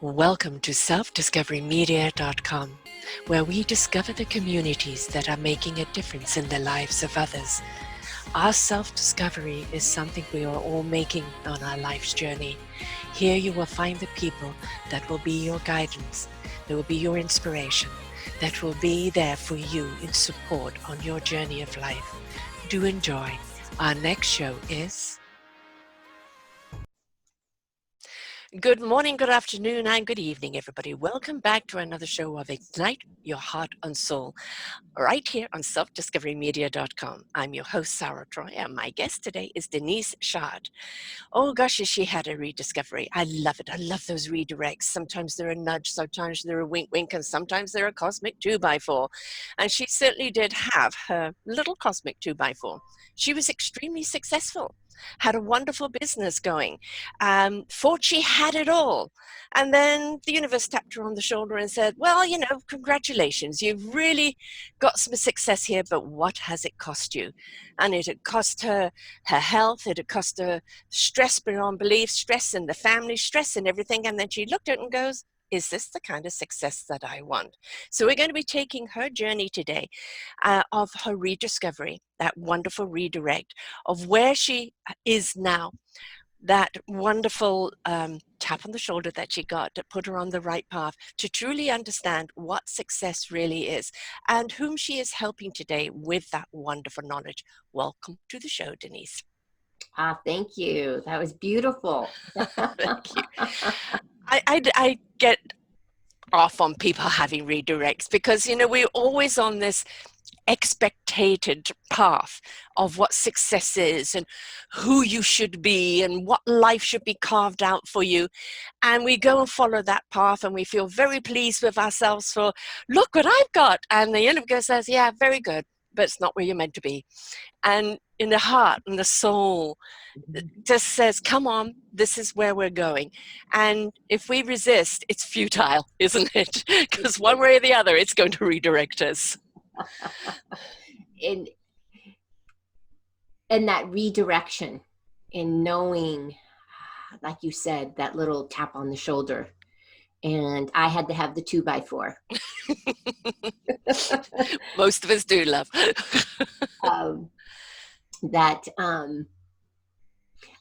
Welcome to selfdiscoverymedia.com, where we discover the communities that are making a difference in the lives of others. Our self-discovery is something we are all making on our life's journey. Here you will find the people that will be your guidance, that will be your inspiration, that will be there for you in support on your journey of life. Do enjoy. Our next show is... Good morning, good afternoon, and good evening, everybody. Welcome back to another show of Ignite Your Heart and Soul, right here on selfdiscoverymedia.com. I'm your host, Sarah Troy, and my guest today is Denise Schaad. Oh gosh, has she had a rediscovery. I love it. I love those redirects. Sometimes they're a nudge, sometimes they're a wink wink, and sometimes they're a cosmic 2x4. And she certainly did have her little cosmic 2x4. She was extremely successful, had a wonderful business going, thought she had it all. And then the universe tapped her on the shoulder and said, well, you know, congratulations, you've really got some success here, but what has it cost you? And it had cost her her health, it had cost her stress beyond belief, stress in the family, stress in everything. And then she looked at it and goes, is this the kind of success that I want? So we're going to be taking her journey today of her rediscovery, that wonderful redirect of where she is now, that wonderful tap on the shoulder that she got to put her on the right path to truly understand what success really is and whom she is helping today with that wonderful knowledge. Welcome to the show, Denise. Thank you. That was beautiful. Thank you. I get off on people having redirects because, you know, we're always on this expected path of what success is and who you should be and what life should be carved out for you. And we go and follow that path and we feel very pleased with ourselves for, look what I've got. And the universe says, yeah, very good, but it's not where you're meant to be. And in the heart and the soul just says, come on, this is where we're going. And if we resist, it's futile, isn't it? Because one way or the other, it's going to redirect us. And that redirection in knowing, like you said, that little tap on the shoulder. And I had to have the 2x4. Most of us do, love.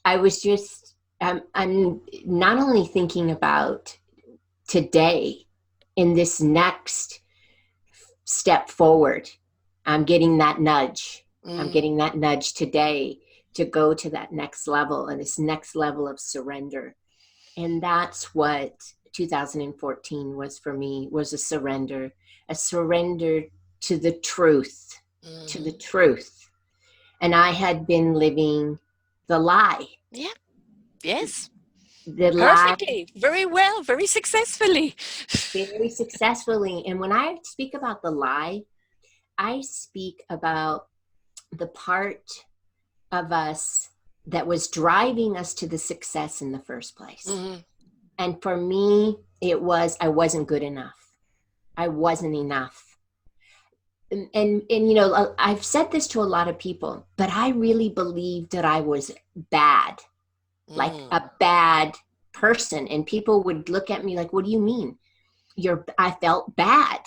I was just, I'm not only thinking about today in this next step forward, I'm getting that nudge. I'm getting that nudge today to go to that next level and this next level of surrender. And that's what 2014 was for me, was a surrender to the truth, to the truth. And I had been living the lie. Yeah. Yes. The perfectly. Lie. Very well. Very successfully. Very successfully. And when I speak about the lie, I speak about the part of us that was driving us to the success in the first place. Mm-hmm. And for me, it was, I wasn't good enough. I wasn't enough. And you know, I've said this to a lot of people, but I really believed that I was bad, like a bad person. And people would look at me like, what do you mean? I felt bad.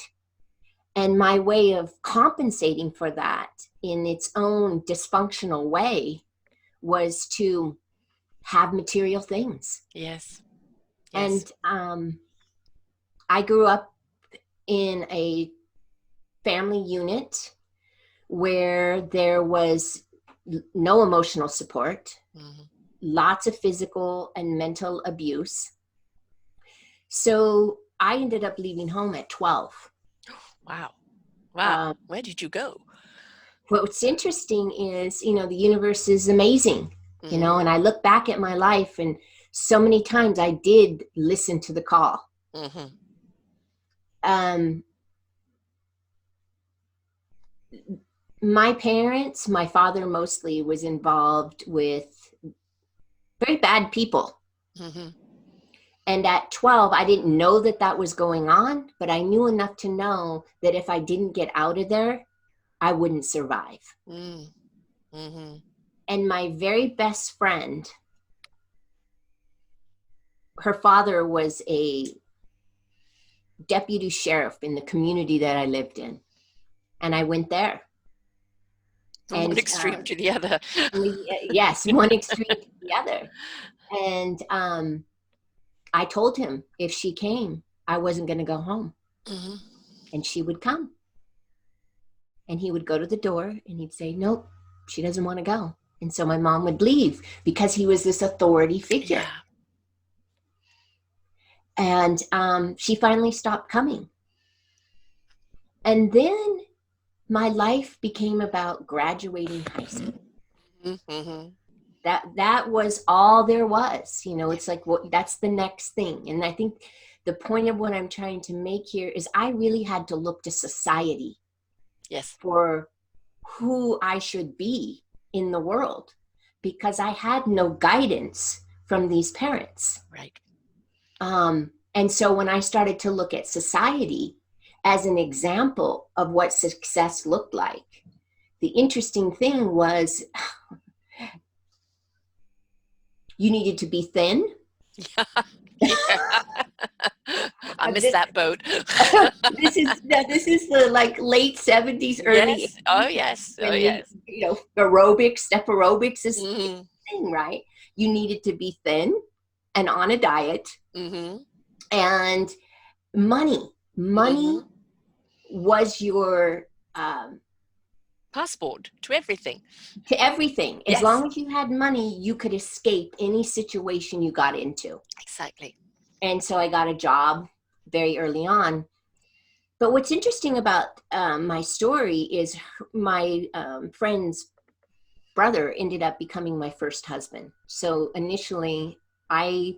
And my way of compensating for that in its own dysfunctional way was to have material things. Yes. And I grew up in a family unit where there was no emotional support, lots of physical and mental abuse. So I ended up leaving home at 12. Wow. Where did you go? What's interesting is, you know, the universe is amazing, you know, and I look back at my life and so many times I did listen to the call. My parents, my father mostly, was involved with very bad people. And at 12, I didn't know that that was going on, but I knew enough to know that if I didn't get out of there, I wouldn't survive. And my very best friend her father was a deputy sheriff in the community that I lived in. And I went there. From one extreme to the other. Yes, one extreme to the other. And I told him if she came, I wasn't going to go home. Mm-hmm. And she would come. And he would go to the door and he'd say, nope, she doesn't want to go. And so my mom would leave because he was this authority figure. Yeah. And she finally stopped coming. And then my life became about graduating high school. Mm-hmm. That was all there was. You know, it's like, well, that's the next thing. And I think the point of what I'm trying to make here is I really had to look to society. Yes. For who I should be in the world, because I had no guidance from these parents. Right. And so when I started to look at society as an example of what success looked like, the interesting thing was you needed to be thin. Yeah. I missed that boat. This is the like late 70s, early 80s. Oh yes. Oh yes. You know, aerobics, step aerobics is the thing, right? You needed to be thin and on a diet. Mm-hmm. And money was your passport to everything. To everything. As long as you had money, you could escape any situation you got into. Exactly. And so I got a job very early on. But what's interesting about my story is my friend's brother ended up becoming my first husband. So initially, I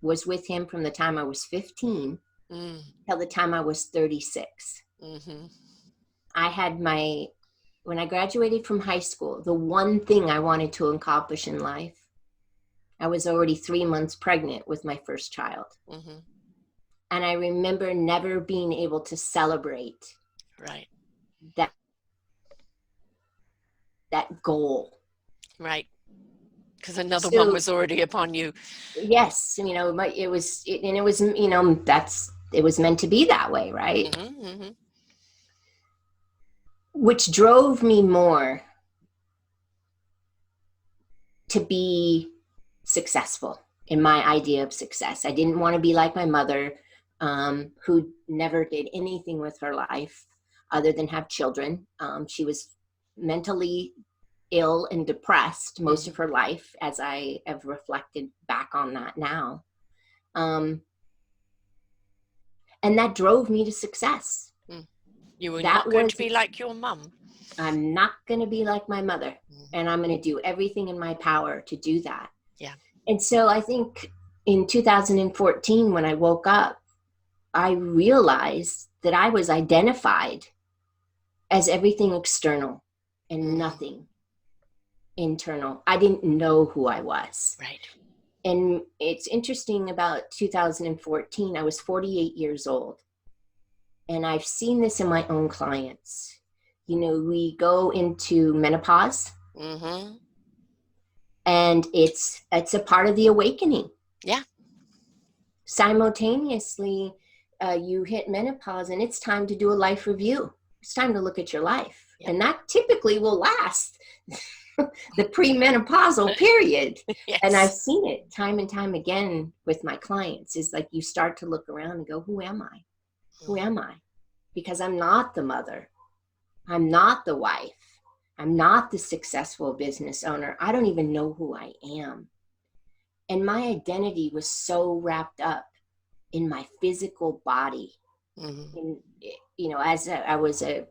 was with him from the time I was 15 till the time I was 36. Mm-hmm. I had when I graduated from high school, the one thing I wanted to accomplish in life, I was already 3 months pregnant with my first child. Mm-hmm. And I remember never being able to celebrate that goal. Right. Because another one was already upon you. Yes. You know, it was meant to be that way. Right. Mm-hmm, mm-hmm. Which drove me more to be successful in my idea of success. I didn't want to be like my mother, who never did anything with her life other than have children. She was mentally ill and depressed most of her life, as I have reflected back on that now. And that drove me to success. You were not going to be like your mom. I'm not going to be like my mother. And I'm going to do everything in my power to do that. Yeah. And so I think in 2014, when I woke up, I realized that I was identified as everything external and nothing internal. I didn't know who I was. Right. And it's interesting about 2014, I was 48 years old. And I've seen this in my own clients. You know, we go into menopause. Mm-hmm. And it's a part of the awakening. Yeah. Simultaneously, you hit menopause and it's time to do a life review. It's time to look at your life. Yep. And that typically will last the premenopausal period. Yes. And I've seen it time and time again with my clients. Is like you start to look around and go, who am I? Who am I? Because I'm not the mother. I'm not the wife. I'm not the successful business owner. I don't even know who I am. And my identity was so wrapped up in my physical body. Mm-hmm. And, you know, as I was a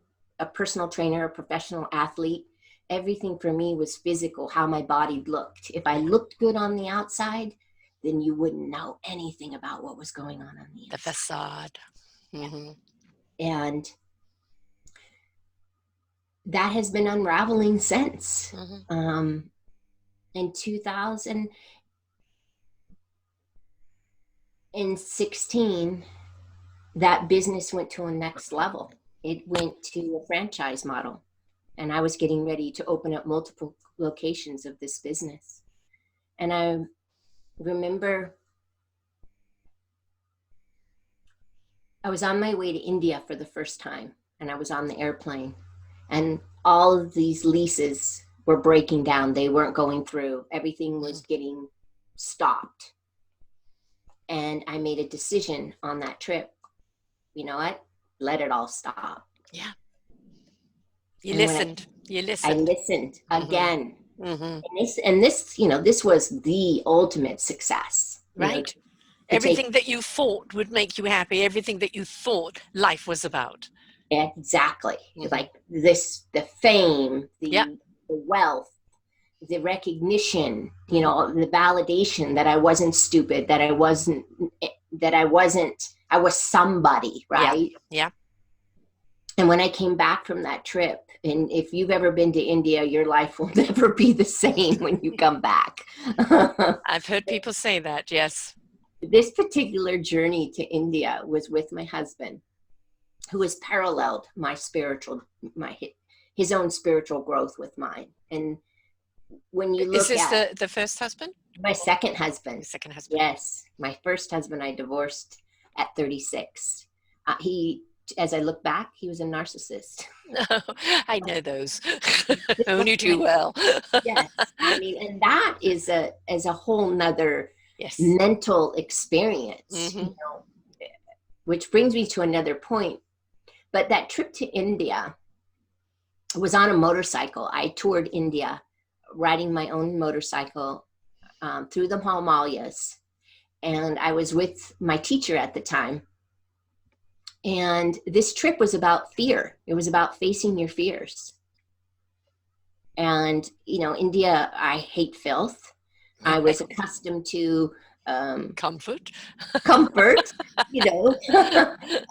personal trainer, a professional athlete, everything for me was physical, how my body looked. If I looked good on the outside, then you wouldn't know anything about what was going on the inside. The facade. Mm-hmm. And that has been unraveling since. Mm-hmm. In 2016, that business went to a next level. It went to a franchise model. And I was getting ready to open up multiple locations of this business. And I remember I was on my way to India for the first time, and I was on the airplane, and all of these leases were breaking down. They weren't going through. Everything was getting stopped. And I made a decision on that trip. You know what? Let it all stop. Yeah. You And listened. You I listened. listened again. Mm-hmm. And this, this was the ultimate success. Right. To take Everything that you thought would make you happy, everything that you thought life was about. exactly Mm-hmm. like this, the fame, Yeah. the wealth, the recognition, Mm-hmm. the validation that I wasn't stupid, that I was somebody, Yeah. right? Yeah. And when I came back from that trip, and if you've ever been to India, your life will never be the same when you come back. I've heard people say that. Yes. This particular journey to India was with my husband, who has paralleled his own spiritual growth with mine. And when you Is look this at the first husband? my second husband, Your second husband? yes, my first husband I divorced at 36. As I look back, he was a narcissist. No, I know those. Only too well. Yes, I mean, and that is a whole nother Yes. mental experience, Mm-hmm. which brings me to another point. But that trip to India was on a motorcycle. I toured India riding my own motorcycle through the Himalayas. And I was with my teacher at the time. And this trip was about fear. It was about facing your fears. And, India, I hate filth. I was accustomed to Comfort. comfort,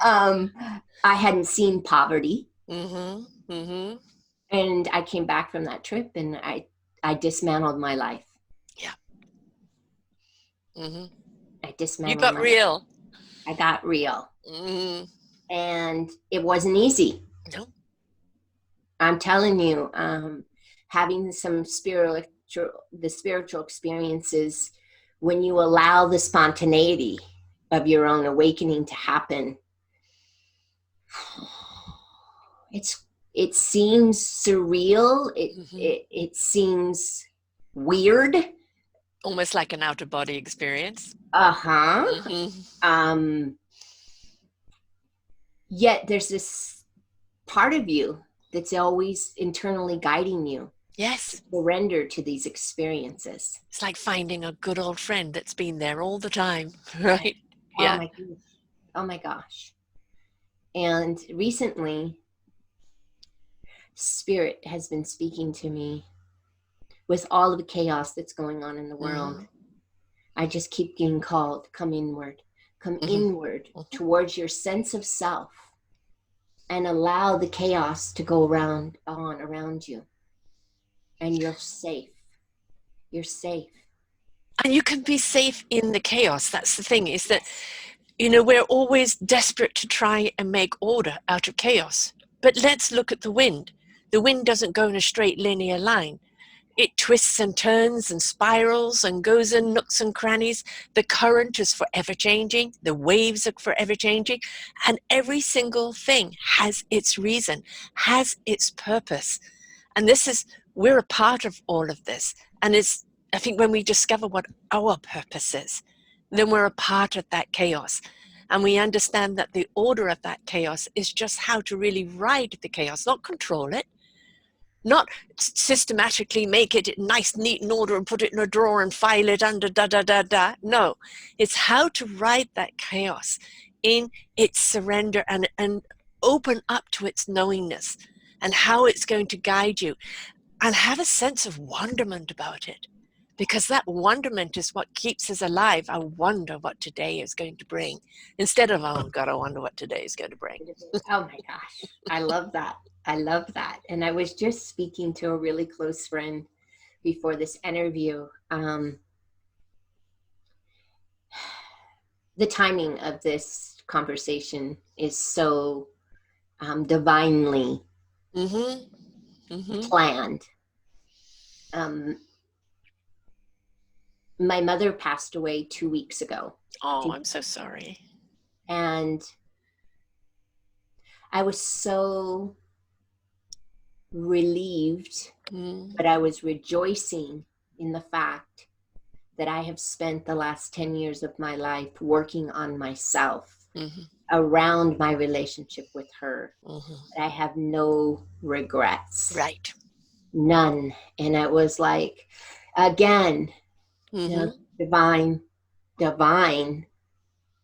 um, I hadn't seen poverty. Mm-hmm. Mm-hmm. And I came back from that trip and I dismantled my life. Yeah. Mm-hmm. I You dismantled got my life. real. I got real. Mm-hmm. And it wasn't easy. No. I'm telling you, having the spiritual experiences, when you allow the spontaneity of your own awakening to happen, it seems surreal. It seems weird. Almost like an outer body experience. Uh-huh. Mm-hmm. Yet there's this part of you that's always internally guiding you. Yes. Surrender to these experiences. It's like finding a good old friend that's been there all the time, right? Oh Yeah. my gosh. Oh my gosh. And recently, Spirit has been speaking to me with all of the chaos that's going on in the world. Mm-hmm. I just keep getting called, come inward Mm-hmm. towards your sense of self, and allow the chaos to go around you. And you're safe. You're safe. And you can be safe in the chaos. That's the thing, is that, we're always desperate to try and make order out of chaos. But let's look at the wind. The wind doesn't go in a straight linear line. It twists and turns and spirals and goes in nooks and crannies. The current is forever changing. The waves are forever changing. And every single thing has its reason, has its purpose. And we're a part of all of this. And I think when we discover what our purpose is, then we're a part of that chaos. And we understand that the order of that chaos is just how to really ride the chaos, not control it, not systematically make it nice, neat, and order and put it in a drawer and file it under da. No, it's how to ride that chaos in its surrender and open up to its knowingness and how it's going to guide you, and have a sense of wonderment about it, because that wonderment is what keeps us alive. I wonder what today is going to bring, instead of, oh God, I wonder what today is going to bring. Oh my gosh, I love that. I love that. And I was just speaking to a really close friend before this interview. The timing of this conversation is so divinely planned. My mother passed away 2 weeks ago. Oh, I'm so sorry. And I was so relieved, Mm. but I was rejoicing in the fact that I have spent the last 10 years of my life working on myself Mm-hmm. around my relationship with her. Mm-hmm. I have no regrets. Right. None. And it was like, again, Mm-hmm. divine,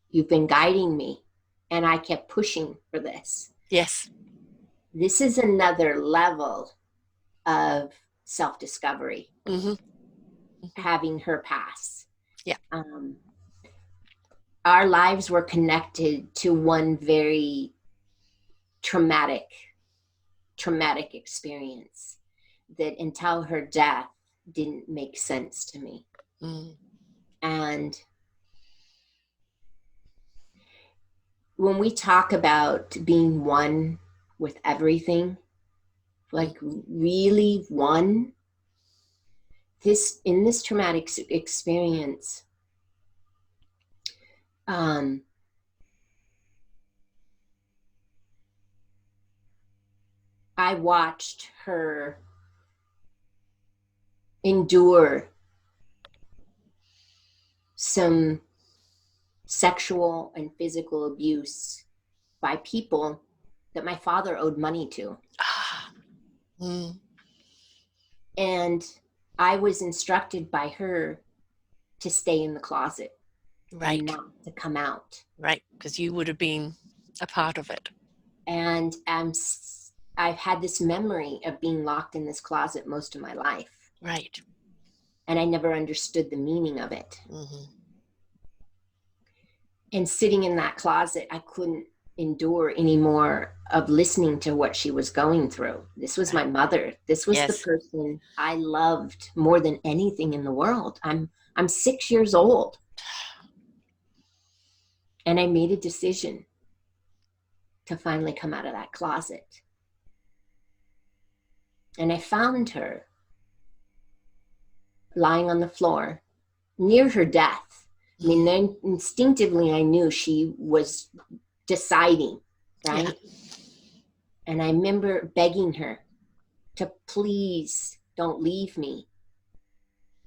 you've been guiding me. And I kept pushing for this. Yes. This is another level of self-discovery, Mm-hmm. Mm-hmm. having her pass. Yeah. Our lives were connected to one very traumatic experience that until her death didn't make sense to me. Mm. And when we talk about being one with everything, like really one, in this traumatic experience, I watched her endure some sexual and physical abuse by people that my father owed money to. Mm. And I was instructed by her to stay in the closet, Right. and not to come out. Right. Because you would have been a part of it. And I've had this memory of being locked in this closet most of my life. Right. And I never understood the meaning of it. Mm-hmm. And sitting in that closet, I couldn't endure anymore of listening to what she was going through. This was my mother. This was the person I loved more than anything in the world. I'm 6 years old. And I made a decision to finally come out of that closet. And I found her lying on the floor near her death. I mean, then instinctively I knew she was deciding, right? Yeah. And I remember begging her to please don't leave me.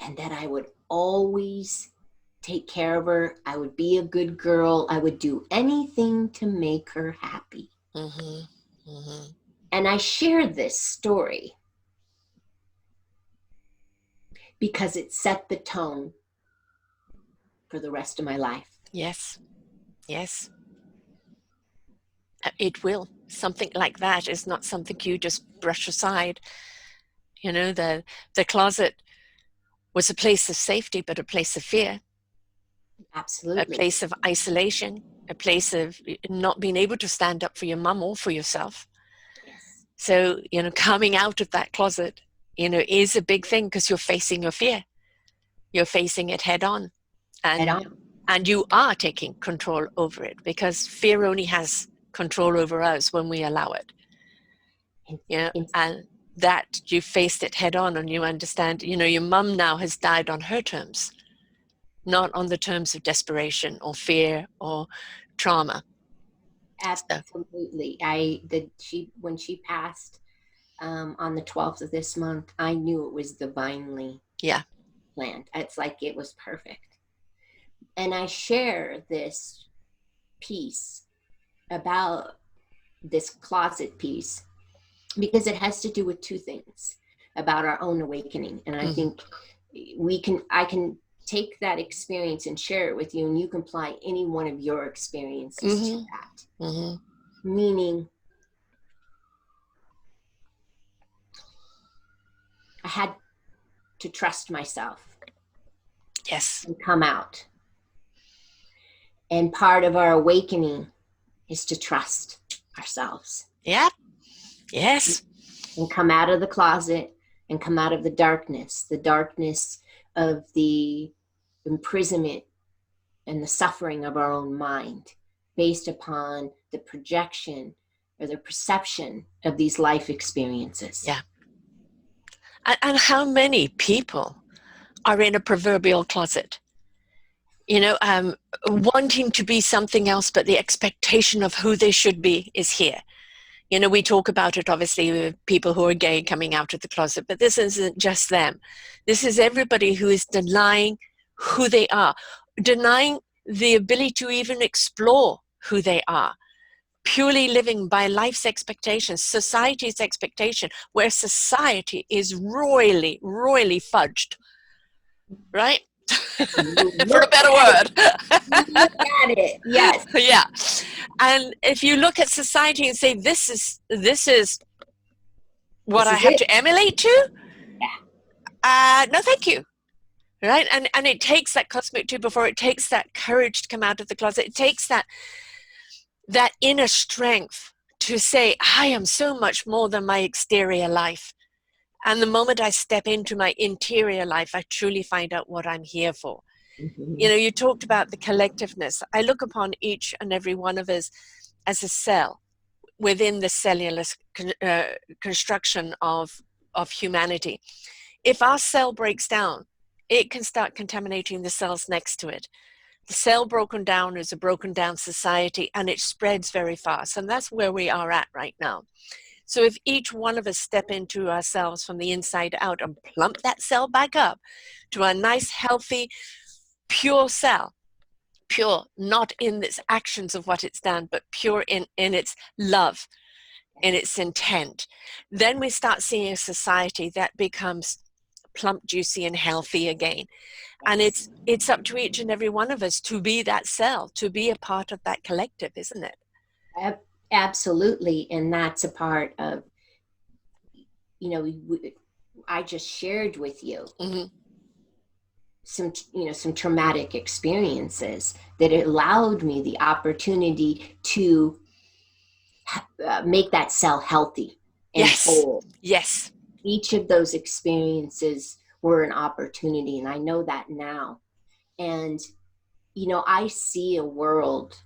And that I would always take care of her. I would be a good girl. I would do anything to make her happy. Mm-hmm. Mm-hmm. And I share this story because it set the tone for the rest of my life. Yes. Yes. It will. Something like that is not something you just brush aside. You know, the closet was a place of safety, but a place of fear. Absolutely. A place of isolation, a place of not being able to stand up for your mum or for yourself. Yes. So, you know, coming out of that closet, you know, is a big thing because you're facing your fear. You're facing it head on. And you are taking control over it, because fear only has control over us when we allow it. Yeah, and that you faced it head on, and you understand, you know, your mum now has died on her terms, not on the terms of desperation or fear or trauma. Absolutely. When she passed on the 12th of this month, I knew it was divinely planned. It's like it was perfect. And I share this piece about this closet piece because it has to do with two things about our own awakening. And I think I can take that experience and share it with you, and you can apply any one of your experiences to that. Mm-hmm. Meaning, I had to trust myself. Yes. And come out. And part of our awakening is to trust ourselves. Yeah. Yes. And come out of the closet and come out of the darkness of the imprisonment and the suffering of our own mind based upon the projection or the perception of these life experiences. Yeah. And how many people are in a proverbial closet? You know, wanting to be something else, but the expectation of who they should be is here. You know, we talk about it obviously with people who are gay coming out of the closet, but this isn't just them. This is everybody who is denying who they are, denying the ability to even explore who they are, purely living by life's expectations, society's expectation, where society is royally, royally fudged, right? For a better word. Look at it. Yes. Yeah. And if you look at society and say, this is what This I is have it. to emulate to, Yeah. no, thank you. Right. And it takes that cosmic two before, it takes that courage to come out of the closet. It takes that inner strength to say, I am so much more than my exterior life. And the moment I step into my interior life, I truly find out what I'm here for. Mm-hmm. You know, you talked about the collectiveness. I look upon each and every one of us as a cell within the cellular construction of humanity. If our cell breaks down, it can start contaminating the cells next to it. The cell broken down is a broken down society, and it spreads very fast. And that's where we are at right now. So if each one of us step into ourselves from the inside out and plump that cell back up to a nice, healthy, pure cell, pure, not in its actions of what it's done, but pure in its love, in its intent, then we start seeing a society that becomes plump, juicy, and healthy again. And it's up to each and every one of us to be that cell, to be a part of that collective, isn't it? Absolutely. And that's a part of, you know, I just shared with you Mm-hmm. some traumatic experiences that allowed me the opportunity to make that cell healthy and Yes. whole. Yes. Each of those experiences were an opportunity, and I know that now. And, you know, I see a world,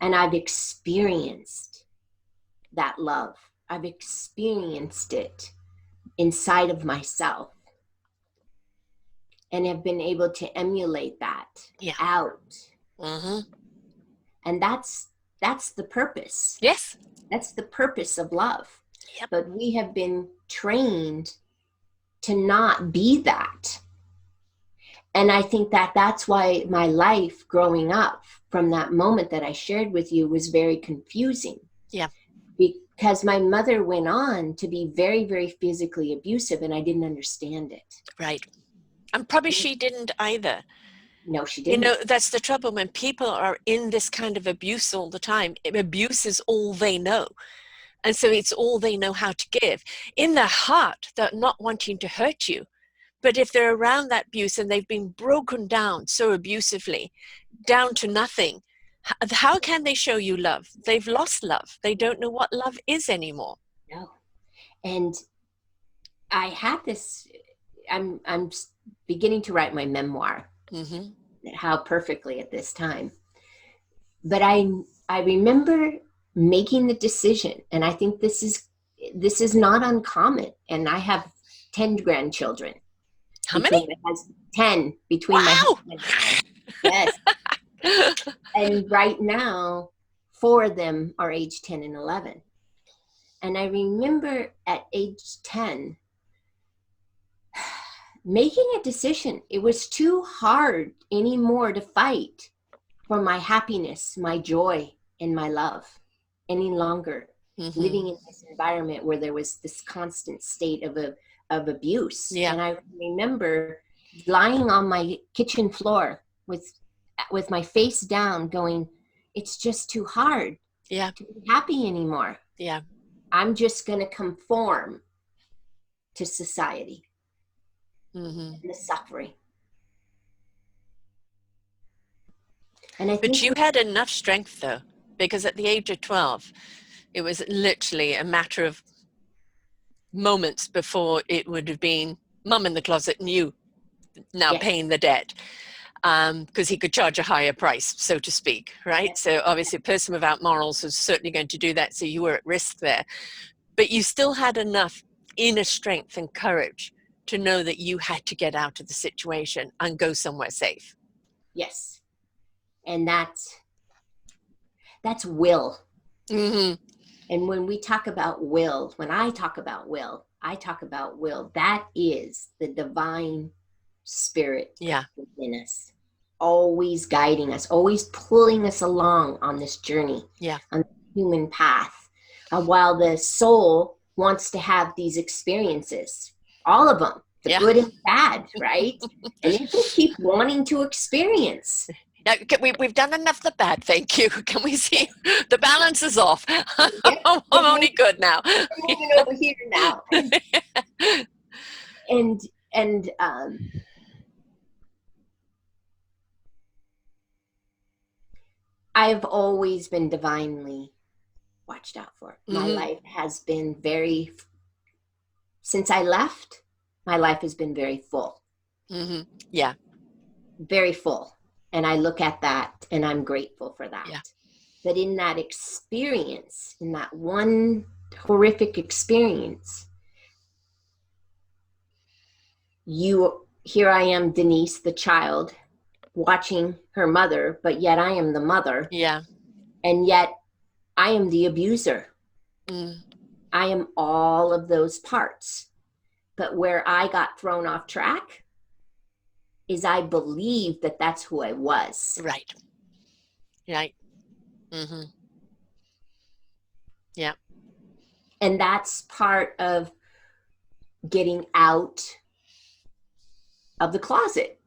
and I've experienced that love. I've experienced it inside of myself, and have been able to emulate that out. Mm-hmm. And that's the purpose. Yes. That's the purpose of love. Yep. But we have been trained to not be that. And I think that that's why my life growing up from that moment that I shared with you was very confusing. Yeah. Because my mother went on to be very, very physically abusive, and I didn't understand it. Right. And probably she didn't either. No, she didn't. You know, that's the trouble when people are in this kind of abuse all the time. Abuse is all they know. And so it's all they know how to give. In their heart, they're not wanting to hurt you. But if they're around that abuse and they've been broken down so abusively, down to nothing, how can they show you love? They've lost love. They don't know what love is anymore. No. And I had this, I'm beginning to write my memoir, mm-hmm. How Perfectly at this time. But I remember making the decision, and I think this is not uncommon. And I have 10 grandchildren. How many? 10 between wow. my husband and I. Yes. And right now, 4 of them are age 10 and 11. And I remember at age 10, making a decision. It was too hard anymore to fight for my happiness, my joy, and my love any longer. Mm-hmm. Living in this environment where there was this constant state of abuse. Yeah. And I remember lying on my kitchen floor with my face down going, it's just too hard to be happy anymore. Yeah. I'm just going to conform to society. Mm-hmm. And the suffering. And I think but you had enough strength though, because at the age of 12, it was literally a matter of moments before it would have been mum in the closet and you now paying the debt, because he could charge a higher price, so to speak, right? Yes. So obviously a person without morals was certainly going to do that, so you were at risk there. But you still had enough inner strength and courage to know that you had to get out of the situation and go somewhere safe. Yes. And that's will. Mm-hmm. And when we talk about will, when I talk about will, that is the divine spirit Yeah. within us, always guiding us, always pulling us along on this journey, Yeah. on the human path. While the soul wants to have these experiences, all of them, the Yeah. good and bad, right? And they just keep wanting to experience. Yeah, we've done enough of the bad, thank you. Can we see the balance is off? Yep, I'm only good now. we're moving over here now. And I've always been divinely watched out for. My life has been since I left, my life has been very full. Yeah. Very full. And I look at that and I'm grateful for that. Yeah. But in that experience, in that one horrific experience, here I am, Denise, the child, watching her mother, but yet I am the mother. Yeah. And yet I am the abuser. Mm. I am all of those parts. But where I got thrown off track is I believed that that's who I was. Right. Right. Yeah. And that's part of getting out of the closet.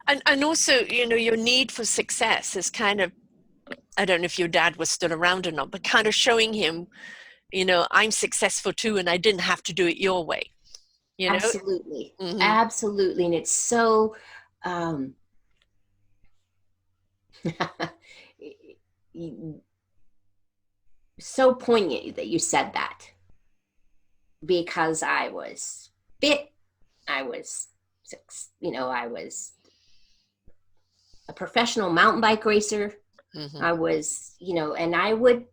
And also, you know, your need for success is kind of, I don't know if your dad was still around or not, but kind of showing him, you know, I'm successful too, and I didn't have to do it your way. You know? Absolutely. Absolutely. And it's so so poignant that you said that, because I was fit. I was a professional mountain bike racer. I was, and I would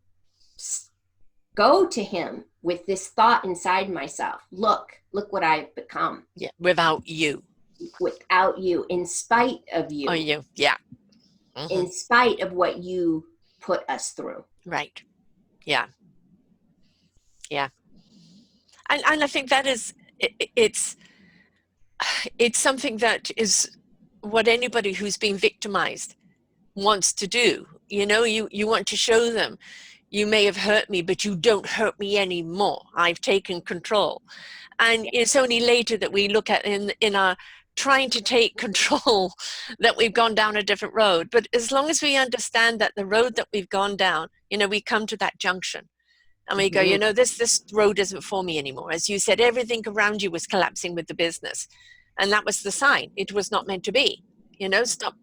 go to him with this thought inside myself. Look what I've become. Yeah. Without you. Without you, in spite of you. Oh, you. Yeah. In spite of what you put us through. Right. Yeah. Yeah. And I think that is, it's something that is what anybody who's been victimized wants to do. You know, you want to show them, you may have hurt me, but you don't hurt me anymore. I've taken control. And it's only later that we look at in our trying to take control that we've gone down a different road. But as long as we understand that the road that we've gone down, you know, we come to that junction and we go, you know, this road isn't for me anymore. As you said, everything around you was collapsing with the business. And that was the sign. It was not meant to be. You know, stop.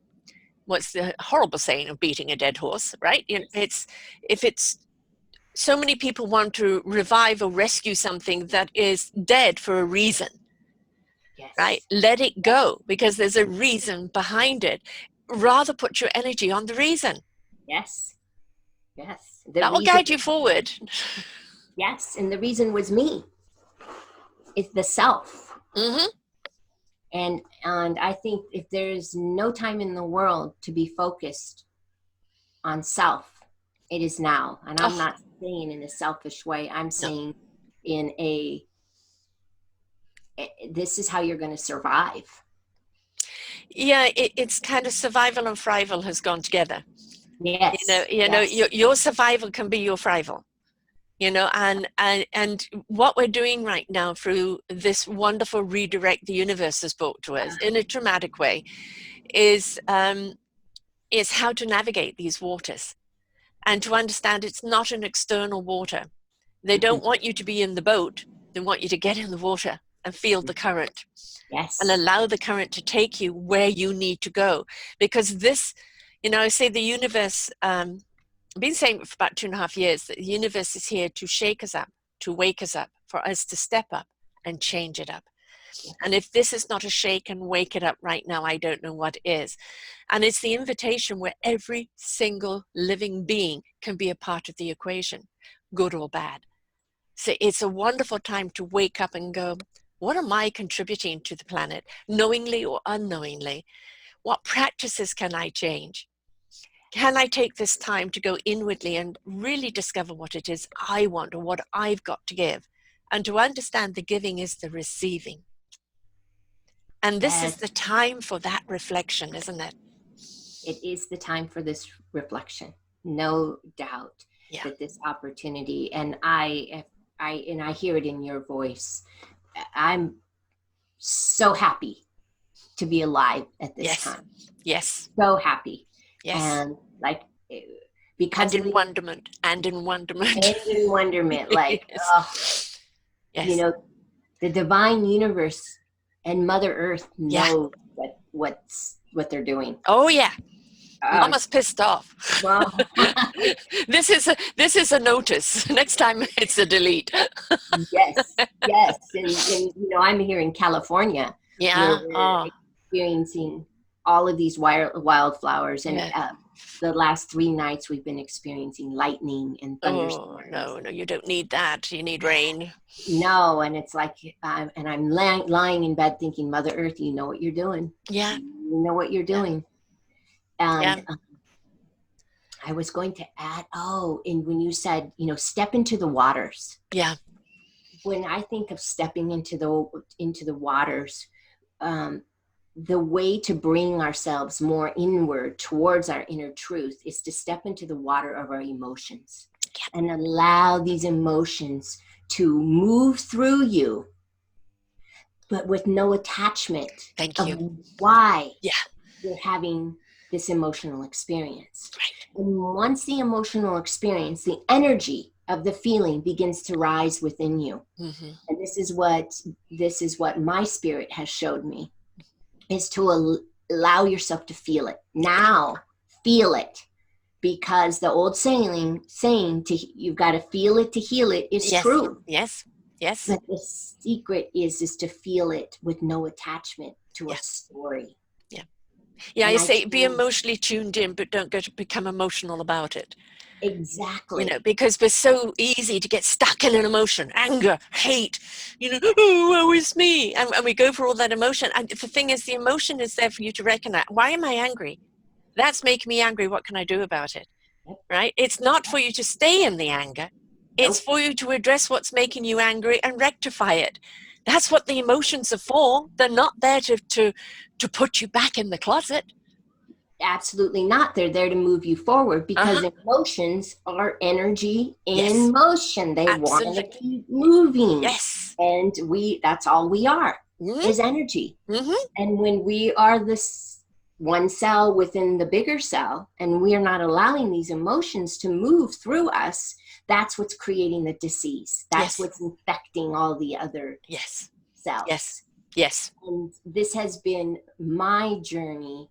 What's the horrible saying of beating a dead horse, right? You know, it's so many people want to revive or rescue something that is dead for a reason. Yes. Right? Let it go, because there's a reason behind it. Rather put your energy on the reason. Yes. Yes. That will guide you forward. Yes. And the reason was me. It's the self. And I think if there's no time in the world to be focused on self, it is now. And I'm not saying in a selfish way. I'm saying in this is how you're going to survive. Yeah, it's kind of survival and thrival has gone together. Yes. You know, your survival can be your thrival. You know, and what we're doing right now through this wonderful redirect the universe has brought to us in a dramatic way is how to navigate these waters and to understand it's not an external water. They don't want you to be in the boat. They want you to get in the water and feel the current. Yes. And allow the current to take you where you need to go. Because this, you know, I say the universe, I've been saying for about 2.5 years that the universe is here to shake us up, to wake us up, for us to step up and change it up. And if this is not a shake and wake it up right now, I don't know what is. And it's the invitation where every single living being can be a part of the equation, good or bad. So it's a wonderful time to wake up and go, what am I contributing to the planet, knowingly or unknowingly? What practices can I change? Can I take this time to go inwardly and really discover what it is I want or what I've got to give? And to understand the giving is the receiving. And this is Yes, the time for that reflection, isn't it? it is the time for this reflection. No doubt Yeah. that this opportunity, and I hear it in your voice. I'm so happy to be alive at this Yes. time. Yes. So happy. Yes. And like, because And in wonderment. And in wonderment. and in wonderment, like, Yes. you Yes. know, the divine universe and Mother Earth know what they're doing. Oh yeah. Mama's pissed off. Well, This is a notice. Next time it's a delete. yes, and I'm here in California, Yeah. where we're experiencing all of these wildflowers, and the last 3 nights we've been experiencing lightning and thunderstorms. No, you don't need that. You need rain. No, and it's like, and I'm lying in bed thinking, Mother Earth, you know what you're doing. Yeah. You know what you're doing. And Yeah. I was going to add, and when you said, step into the waters. Yeah. When I think of stepping into the waters, the way to bring ourselves more inward towards our inner truth is to step into the water of our emotions and allow these emotions to move through you, but with no attachment. Thank you. Of why Yeah. you're having this emotional experience. Right. And once the emotional experience, the energy of the feeling begins to rise within you. Mm-hmm. And this is what my spirit has showed me, is to allow yourself to feel it. Now, feel it. Because the old saying you've got to feel it to heal it is true. Yes. But the secret is to feel it with no attachment to a story. Yeah, I say be emotionally tuned in, but don't go to become emotional about it. Exactly. Because we're so easy to get stuck in an emotion, anger, hate, woe is me. And we go for all that emotion. And the thing is, the emotion is there for you to recognize. Why am I angry? That's making me angry. What can I do about it? Right? It's not for you to stay in the anger. It's for you to address what's making you angry and rectify it. That's what the emotions are for. They're not there to put you back in the closet. Absolutely not. They're there to move you forward, because emotions are energy in motion. They want to keep moving. Yes. And that's all we are, is energy. Mm-hmm. And when we are this one cell within the bigger cell, and we are not allowing these emotions to move through us, that's what's creating the disease. That's what's infecting all the other cells. Yes. And this has been my journey,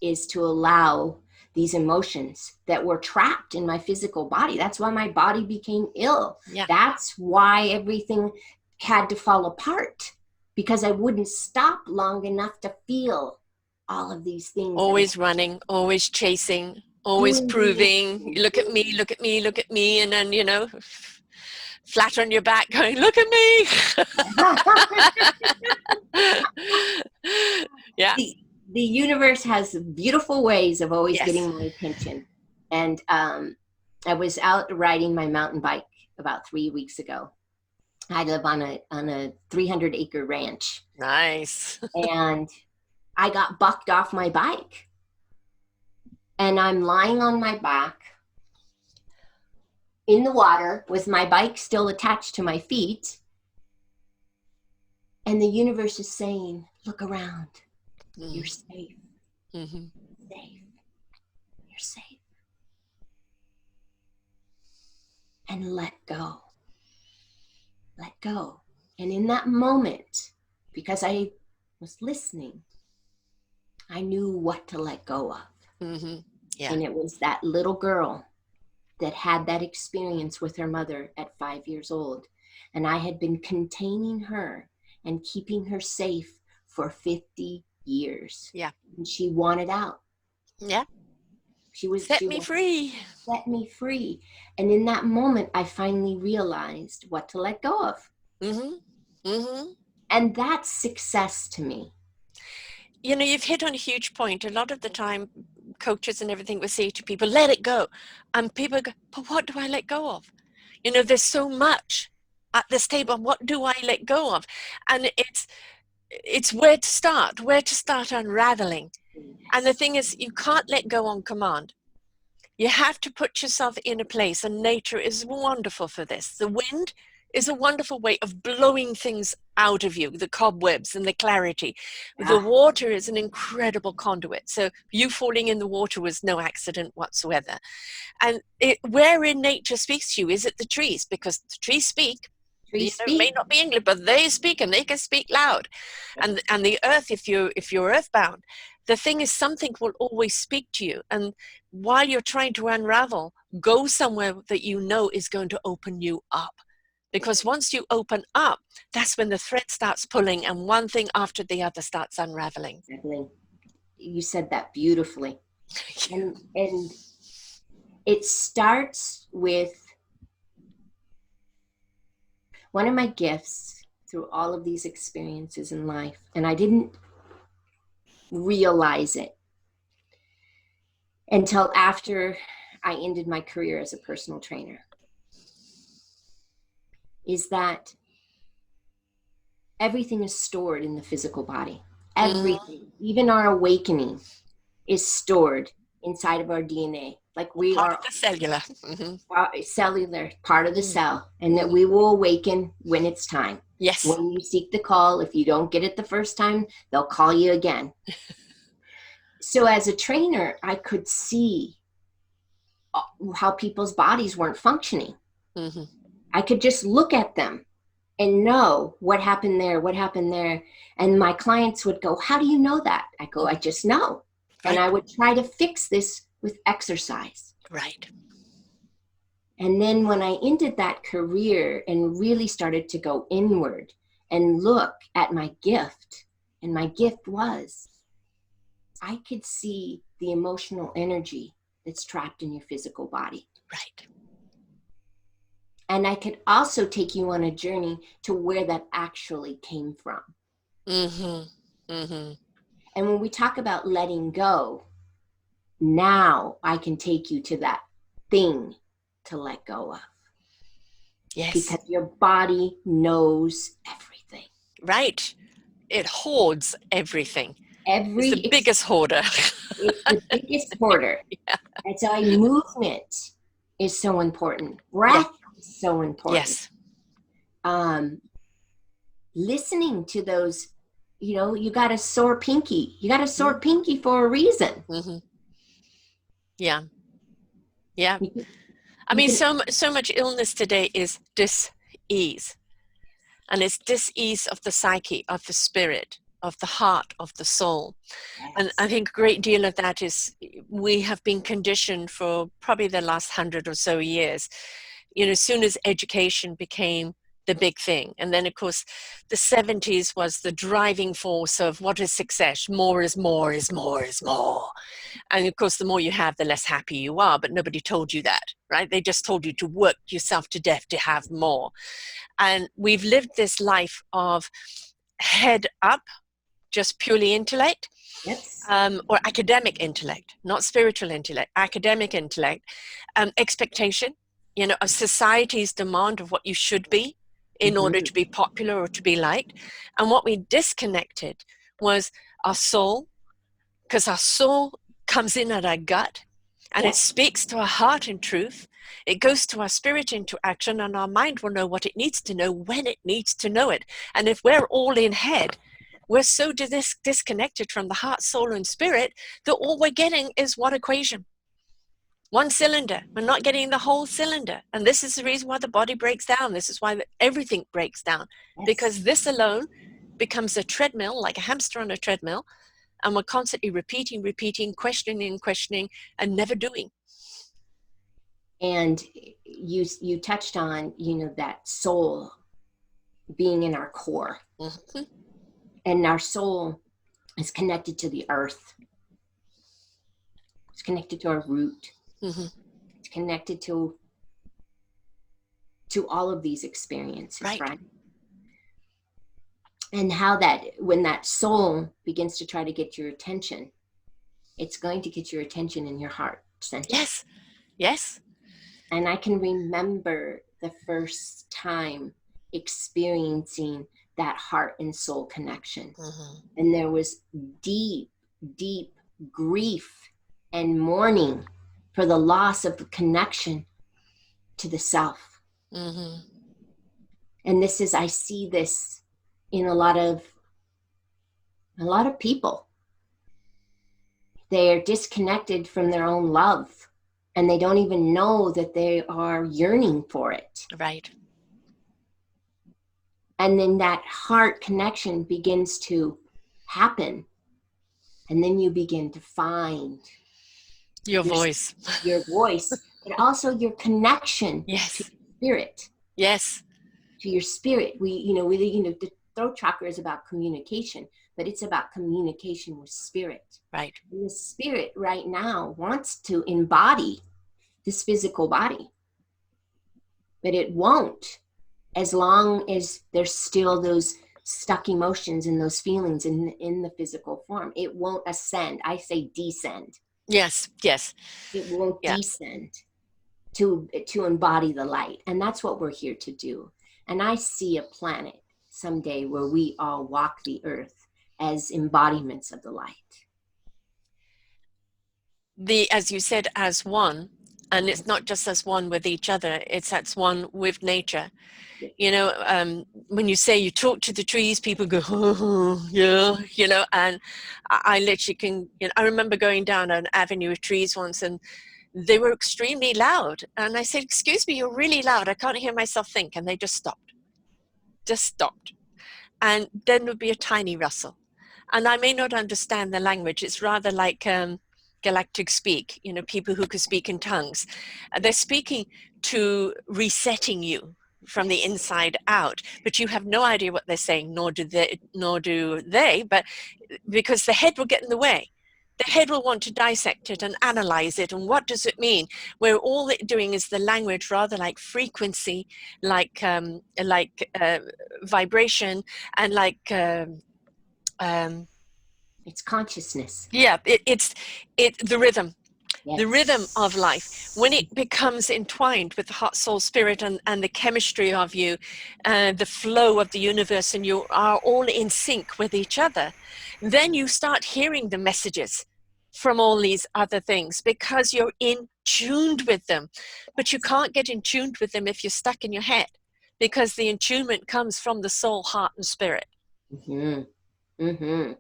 is to allow these emotions that were trapped in my physical body. That's why my body became ill. Yeah. That's why everything had to fall apart, because I wouldn't stop long enough to feel all of these things. Always running, always chasing, always proving, look at me, look at me, look at me. And then, flat on your back going, look at me. Yeah. The universe has beautiful ways of always getting my attention. And I was out riding my mountain bike about 3 weeks ago. I live on a 300-acre ranch. Nice. And I got bucked off my bike. And I'm lying on my back in the water with my bike still attached to my feet. And the universe is saying, look around. You're safe. Mm-hmm. Safe. You're safe. And let go. Let go. And in that moment, because I was listening, I knew what to let go of. Mm-hmm. Yeah. And it was that little girl that had that experience with her mother at 5 years old. And I had been containing her and keeping her safe for 50 years. Yeah. And she wanted out. Yeah. Set me free. Set me free. And in that moment, I finally realized what to let go of. Mm-hmm. Mm-hmm. And that's success to me. You've hit on a huge point. A lot of the time, coaches and everything would say to people, let it go. And people go, but what do I let go of? You know, there's so much at this table. What do I let go of? And it's where to start unraveling. And the thing is, you can't let go on command. You have to put yourself in a place, and nature is wonderful for this. The wind is a wonderful way of blowing things out of you, the cobwebs and the clarity. Yeah. The water is an incredible conduit. So you falling in the water was no accident whatsoever. And wherein nature speaks to you, is it the trees? Because the trees speak. It may not be English, but they speak, and they can speak loud. And the earth, if you're earthbound, the thing is, something will always speak to you. And while you're trying to unravel, go somewhere that you know is going to open you up. Because once you open up, that's when the thread starts pulling, and one thing after the other starts unraveling. Exactly. You said that beautifully. And it starts with one of my gifts through all of these experiences in life, and I didn't realize it until after I ended my career as a personal trainer, is that everything is stored in the physical body. Everything, even our awakening, is stored inside of our DNA. Like we part are of the cellular. Cellular, part of the cell, and that we will awaken when it's time. Yes. When you seek the call, if you don't get it the first time, they'll call you again. So as a trainer, I could see how people's bodies weren't functioning. Mm-hmm. I could just look at them and know what happened there. And my clients would go, how do you know that? I go, I just know. Right. And I would try to fix this with exercise. Right. And then when I ended that career and really started to go inward and look at my gift, and my gift was, I could see the emotional energy that's trapped in your physical body. Right. And I could also take you on a journey to where that actually came from. Mm-hmm. Mm-hmm. And when we talk about letting go, now I can take you to that thing to let go of. Yes. Because your body knows everything. Right. It hoards everything. It's the biggest hoarder. It's the biggest hoarder. Yeah. And so movement is so important. Breath is so important. Yes. Listening to those, you got a sore pinky. You got a sore pinky for a reason. Mm-hmm. Yeah. Yeah. I mean, so much illness today is dis-ease. And it's dis-ease of the psyche, of the spirit, of the heart, of the soul. Yes. And I think a great deal of that is we have been conditioned for probably the last 100 or so years. As soon as education became the big thing. And then, of course, the 70s was the driving force of what is success? More is more is more is more. And of course, the more you have, the less happy you are. But nobody told you that, right? They just told you to work yourself to death to have more. And we've lived this life of head up, just purely intellect. Yes. Or academic intellect, not spiritual intellect, academic intellect, expectation, of society's demand of what you should be in order to be popular or to be liked. And what we disconnected was our soul, because our soul comes in at our gut and it speaks to our heart in truth. It goes to our spirit into action, and our mind will know what it needs to know when it needs to know it. And if we're all in head, we're so disconnected from the heart, soul, and spirit that all we're getting is one equation. One cylinder. We're not getting the whole cylinder. And this is the reason why the body breaks down. This is why everything breaks down. Yes. Because this alone becomes a treadmill, like a hamster on a treadmill. And we're constantly repeating, questioning, and never doing. And you touched on, that soul being in our core. Mm-hmm. And our soul is connected to the earth. It's connected to our root. Mm-hmm. It's connected to all of these experiences, right? And how that when that soul begins to try to get your attention, it's going to get your attention in your heart center. Yes. Yes. And I can remember the first time experiencing that heart and soul connection. Mm-hmm. And there was deep, deep grief and mourning for the loss of the connection to the self. Mm-hmm. And this is, I see this in a lot of people. They are disconnected from their own love, and they don't even know that they are yearning for it. Right. And then that heart connection begins to happen. And then you begin to find Your voice. Your voice, but also your connection Yes. to spirit. Yes. To your spirit. The throat chakra is about communication, but it's about communication with spirit. Right. And the spirit right now wants to embody this physical body, but it won't as long as there's still those stuck emotions and those feelings in the physical form. It won't ascend. I say descend. Yes. Yes. It won't descend to embody the light. And that's what we're here to do. And I see a planet someday where we all walk the earth as embodiments of the light. As you said, as one, and it's not just as one with each other, it's as one with nature. When you say you talk to the trees, people go, oh, yeah, and I literally can, I remember going down an avenue of trees once, and they were extremely loud. And I said, excuse me, you're really loud. I can't hear myself think. And they just stopped. And then there'd be a tiny rustle. And I may not understand the language. It's rather like galactic speak, people who could speak in tongues. They're speaking to resetting you from the inside out, but you have no idea what they're saying, nor do they, but because the head will get in the way. The head will want to dissect it and analyze it, and what does it mean? Where all they're doing is the language, rather like frequency, like vibration, and like it's consciousness. Yeah, it's the rhythm. Yes. The rhythm of life, when it becomes entwined with the heart, soul, spirit, and the chemistry of you, the flow of the universe, and you are all in sync with each other, then you start hearing the messages from all these other things because you're in tuned with them. But you can't get in tuned with them if you're stuck in your head, because the attunement comes from the soul, heart, and spirit. Mm-hmm. Mm-hmm.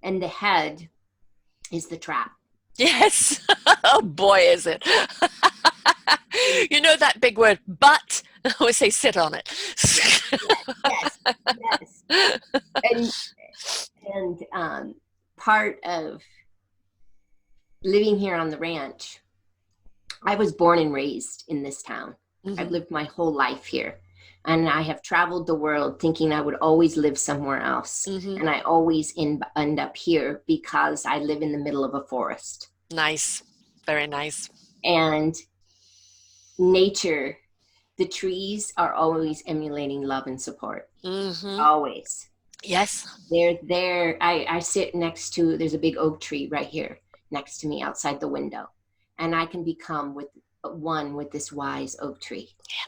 And the head is the trap. Yes. Oh boy, is it. You know that big word, but I always say sit on it. Yes. And part of living here on the ranch, I was born and raised in this town. Mm-hmm. I've lived my whole life here. And I have traveled the world thinking I would always live somewhere else. Mm-hmm. And I always end up here because I live in the middle of a forest. Nice. Very nice. And nature, the trees are always emulating love and support. Mm-hmm. Always. Yes. They're there. I sit next to, there's a big oak tree right here next to me outside the window. And I can become one with this wise oak tree. Yeah.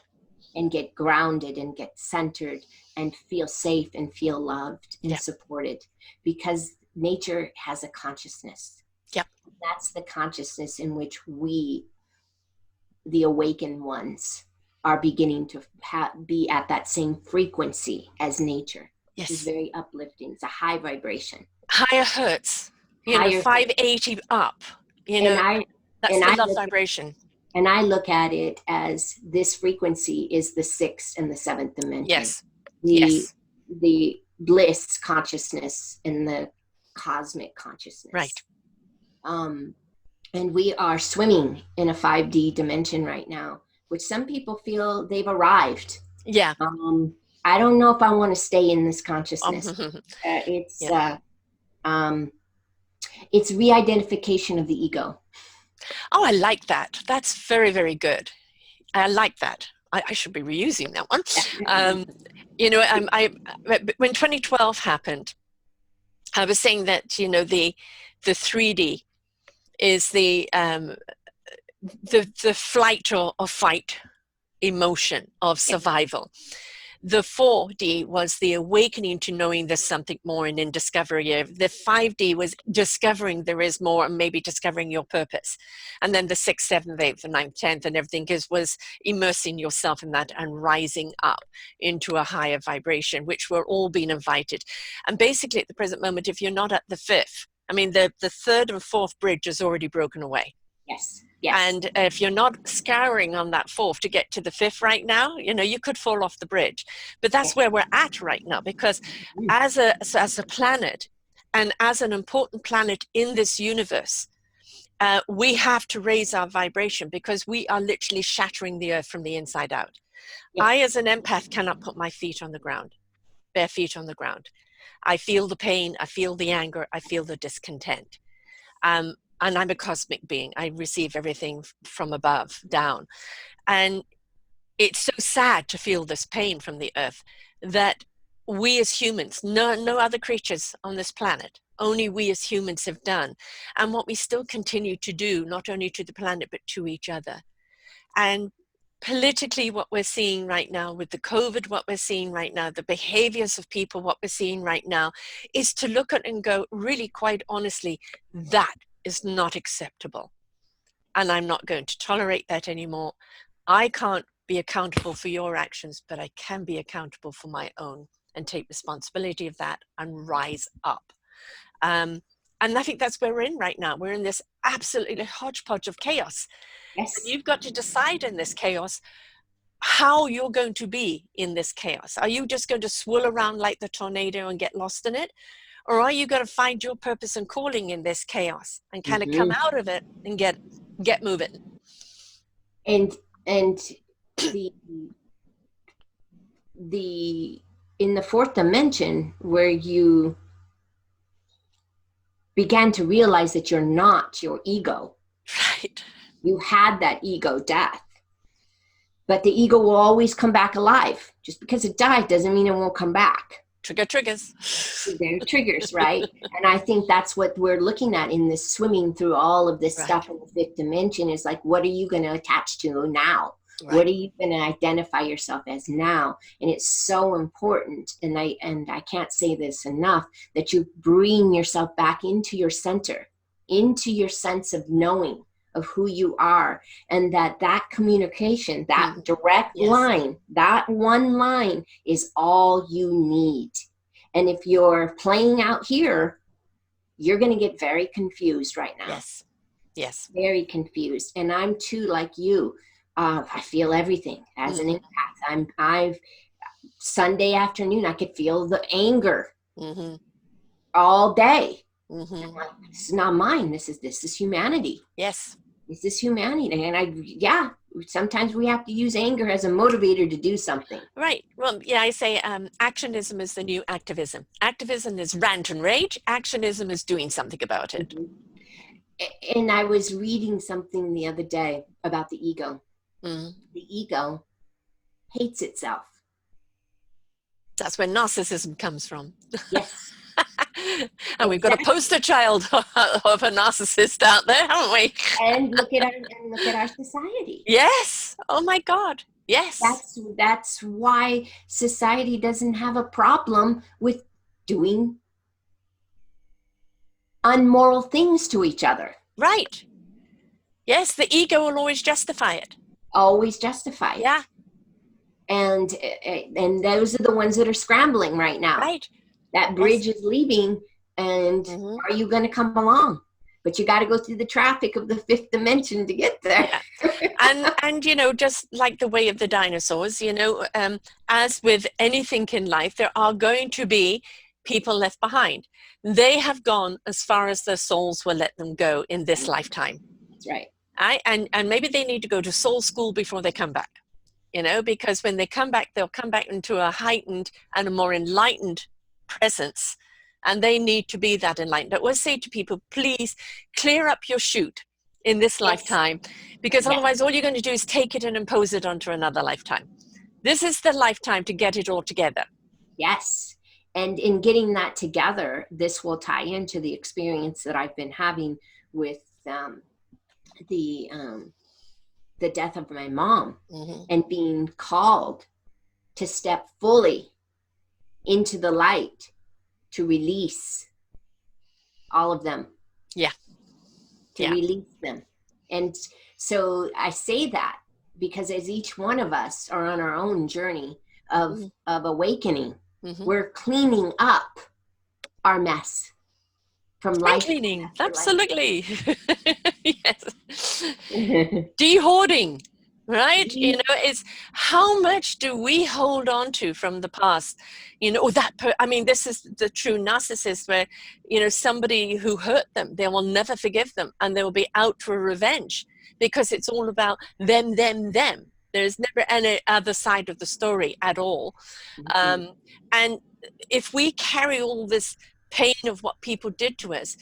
And get grounded and get centered and feel safe and feel loved and supported, because nature has a consciousness. Yep. That's the consciousness in which we, the awakened ones, are beginning to be at that same frequency as nature. Yes. It's very uplifting. It's a high vibration. Higher hertz. 580 up. That's the love vibration. And I look at it as this frequency is the sixth and the seventh dimension. Yes. The bliss consciousness and the cosmic consciousness. Right. And we are swimming in a 5D dimension right now, which some people feel they've arrived. Yeah. I don't know if I want to stay in this consciousness. It's re-identification of the ego. Oh, I like that. That's very, very good. I like that. I should be reusing that one. When 2012 happened, I was saying that, the 3D is the flight or fight emotion of survival. The 4D was the awakening to knowing there's something more and in discovery. The 5D was discovering there is more and maybe discovering your purpose. And then the 6th, 7th, 8th, and 9th, 10th and everything was immersing yourself in that and rising up into a higher vibration, which we're all being invited. And basically at the present moment, if you're not at the 5th, I mean, the 3rd and 4th bridge is already broken away. Yes. Yes. And if you're not scouring on that 4th to get to the 5th right now, you could fall off the bridge. But that's where we're at right now, because as a planet and as an important planet in this universe, we have to raise our vibration, because we are literally shattering the earth from the inside out. Yes. I, as an empath, cannot put my feet on the ground, bare feet on the ground. I feel the pain, I feel the anger, I feel the discontent. And I'm a cosmic being. I receive everything from above down. And it's so sad to feel this pain from the earth that we as humans, no other creatures on this planet, only we as humans have done. And what we still continue to do, not only to the planet, but to each other. And politically, what we're seeing right now with the COVID, what we're seeing right now, the behaviors of people, what we're seeing right now, is to look at and go, really, quite honestly, that is not acceptable. And I'm not going to tolerate that anymore. I can't be accountable for your actions, but I can be accountable for my own and take responsibility of that and rise up. And I think that's where we're in right now. We're in this absolutely hodgepodge of chaos. Yes. And you've got to decide in this chaos how you're going to be in this chaos. Are you just going to swirl around like the tornado and get lost in it? Or are you going to find your purpose and calling in this chaos and kind of come out of it and get moving? And the in the 4th dimension, where you began to realize that you're not your ego. Right. You had that ego death. But the ego will always come back alive. Just because it died doesn't mean it won't come back. Triggers. They're triggers, right? And I think that's what we're looking at in this swimming through all of this stuff in the 5th dimension, is like, what are you going to attach to now? Right. What are you going to identify yourself as now? And it's so important. And I can't say this enough, that you bring yourself back into your center, into your sense of knowing of who you are, and that communication, that direct line, that one line is all you need. And if you're playing out here, you're going to get very confused right now. Yes. Very confused. And I'm too, like you. I feel everything as an empath. I've Sunday afternoon, I could feel the anger all day. Like, this is not mine. This is humanity. Yes. This is humanity. And sometimes we have to use anger as a motivator to do something. Right. Well, yeah, I say actionism is the new activism. Activism is rant and rage. Actionism is doing something about it. And I was reading something the other day about the ego. The ego hates itself. That's where narcissism comes from. Yes. And we've got a poster child of a narcissist out there, haven't we? And look at our society. Yes. Oh my God. Yes. That's why society doesn't have a problem with doing unmoral things to each other. Right. Yes, the ego will always justify it. Always justify it. Yeah. And those are the ones that are scrambling right now. Right. That bridge is leaving, and are you going to come along? But you got to go through the traffic of the 5th dimension to get there. Yeah. And just like the way of the dinosaurs, as with anything in life, there are going to be people left behind. They have gone as far as their souls will let them go in this lifetime. That's right. And maybe they need to go to soul school before they come back, because when they come back, they'll come back into a heightened and a more enlightened presence, and they need to be that enlightened. I always say to people, please clear up your chute in this lifetime, because otherwise all you're going to do is take it and impose it onto another lifetime. This is the lifetime to get it all together. Yes. And in getting that together, this will tie into the experience that I've been having with the the death of my mom, Mm-hmm. and being called to step fully into the light to release all of them. Yeah. To Yeah. release them. And so I say that because as each one of us are on our own journey of Mm-hmm. awakening, Mm-hmm. we're cleaning up our mess from Spring life cleaning, after life. absolutely. Yes. De-hoarding, right? You know, it's how much do we hold on to from the past? You know, I mean, this is the true narcissist where, you know, somebody who hurt them, they will never forgive them and they will be out for revenge because it's all about them, them, them. There's never any other side of the story at all. And if we carry all this pain of what people did to us,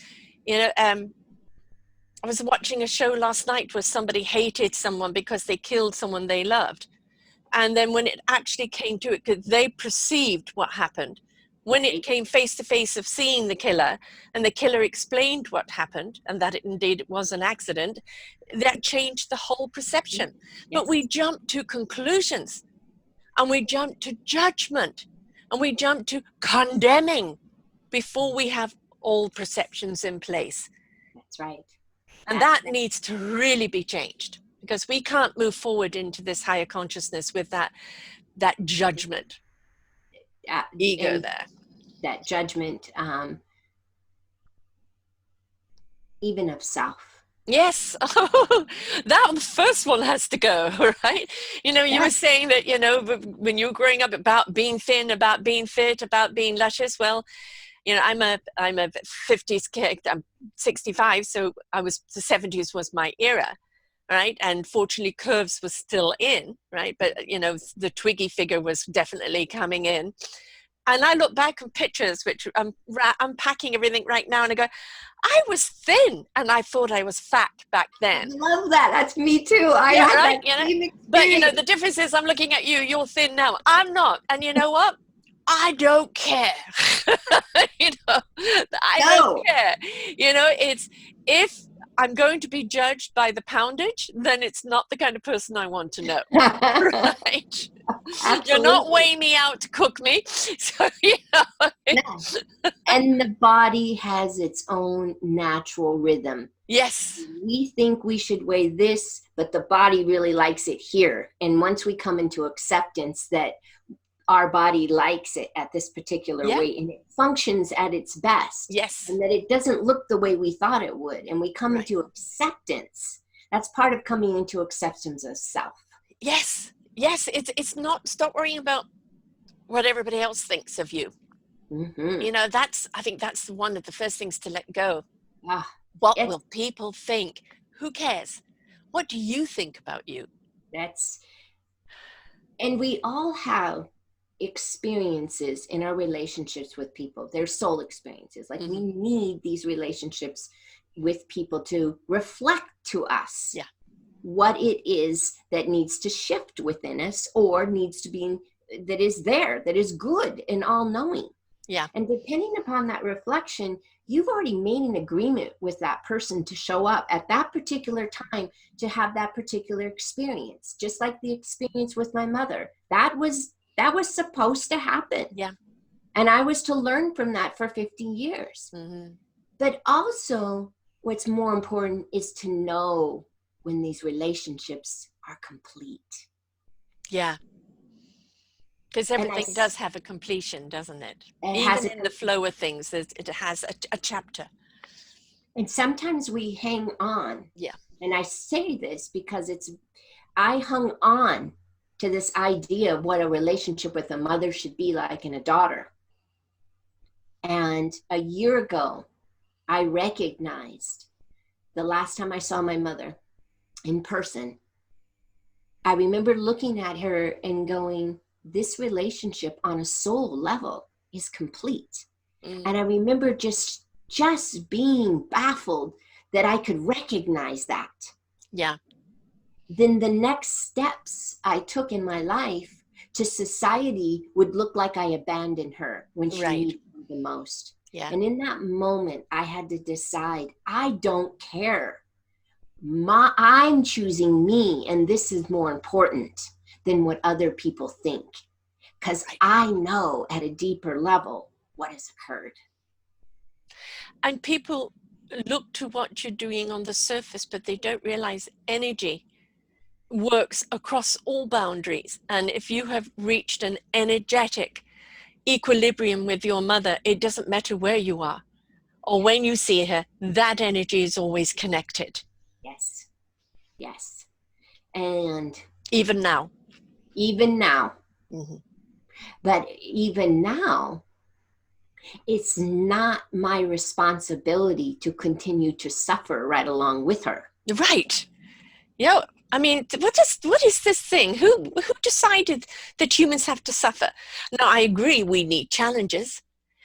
you know, I was watching a show last night where somebody hated someone because they killed someone they loved. And then when it actually came to it, because they perceived what happened, when it came face to face of seeing the killer and the killer explained what happened and that it was an accident, that changed the whole perception. But we jumped to conclusions and we jumped to judgment and we jumped to condemning before we have all perceptions in place. That's right. And that needs to really be changed because we can't move forward into this higher consciousness with that judgment ego there. That judgment, even of self. Yes. Oh, that first one has to go, right? You know, you were saying that, you know, when you were growing up about being thin, about being fit, about being luscious. Well, you know, I'm a 50s kid. I'm 65, so the 70s was my era, right? And fortunately, curves was still in, right? But you know, the Twiggy figure was definitely coming in. And I look back on pictures, which I'm unpacking everything right now, and I go, I was thin, and I thought I was fat back then. I love that. That's me too. I Yeah, had right. that You know, same but you know, experience. the difference is I'm looking at you. You're thin now. I'm not, and you know what? I don't care. You know, I don't care. You know, it's if I'm going to be judged by the poundage, then it's not the kind of person I want to know. Right? You're not weighing me out to cook me. So, you know. No. And the body has its own natural rhythm. Yes. We think we should weigh this, but the body really likes it here. And once we come into acceptance that our body likes it at this particular weight and it functions at its best. Yes. And that it doesn't look the way we thought it would. And we come into acceptance. That's part of coming into acceptance of self. Yes. Yes. It's not, stop worrying about what everybody else thinks of you. Mm-hmm. You know, I think that's one of the first things to let go. What will people think? Who cares? What do you think about you? And we all have experiences in our relationships with people. They're soul experiences. Like we need these relationships with people to reflect to us what it is that needs to shift within us or needs to be, that is there, that is good and all-knowing. Yeah. And depending upon that reflection, you've already made an agreement with that person to show up at that particular time to have that particular experience. Just like the experience with my mother. That was supposed to happen. Yeah. And I was to learn from that for 50 years. Mm-hmm. But also what's more important is to know when these relationships are complete. Yeah. Because everything does have a completion, doesn't it? Even in the flow of things, it has a chapter. And sometimes we hang on. Yeah. And I say this because I hung on to this idea of what a relationship with a mother should be like and a daughter. And a year ago, I recognized the last time I saw my mother in person, I remember looking at her and going, this relationship on a soul level is complete. And I remember just being baffled that I could recognize that. Yeah. Then the next steps I took in my life to society would look like I abandoned her when she needed me the most. Yeah. And in that moment, I had to decide, I don't care I'm choosing me, and this is more important than what other people think, because Right. I know at a deeper level what has occurred. And people look to what you're doing on the surface, but they don't realize energy works across all boundaries. And if you have reached an energetic equilibrium with your mother, it doesn't matter where you are or when you see her, that energy is always connected. Yes, yes. And Even now. even now, Mm-hmm. but even now, it's not my responsibility to continue to suffer right along with her. Right. Yeah. I mean, what is this thing? Who decided that humans have to suffer? Now, I agree, we need challenges.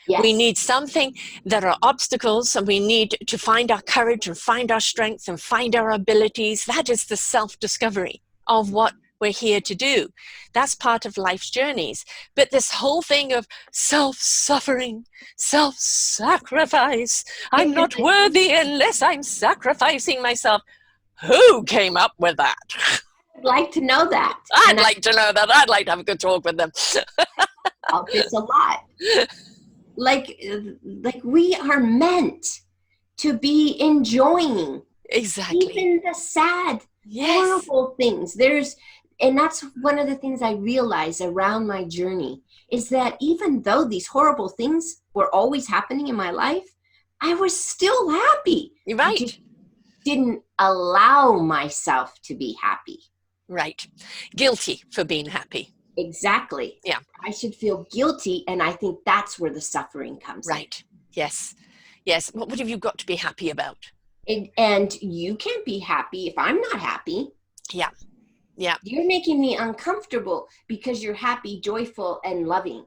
We Yes, need something that are obstacles, and we need to find our courage and find our strength and find our abilities. That is the self-discovery of what we're here to do. That's part of life's journeys. But this whole thing of self-suffering, self-sacrifice, I'm not worthy unless I'm sacrificing myself. Who came up with that? I'd like to know that. I'd And I like to know that. I'd like to have a good talk with them. about this a lot. Like we are meant to be enjoying Exactly. even the sad, Yes. horrible things. And that's one of the things I realized around my journey, is that even though these horrible things were always happening in my life, I was still happy. You're I right. just didn't allow myself to be happy. Right. Guilty for being happy. Exactly. Yeah. I should feel guilty, and I think that's where the suffering comes Right. Yes. Yes. What have you got to be happy about? in. And you can't be happy if I'm not happy. Yeah. Yeah. You're making me uncomfortable because you're happy, joyful, and loving.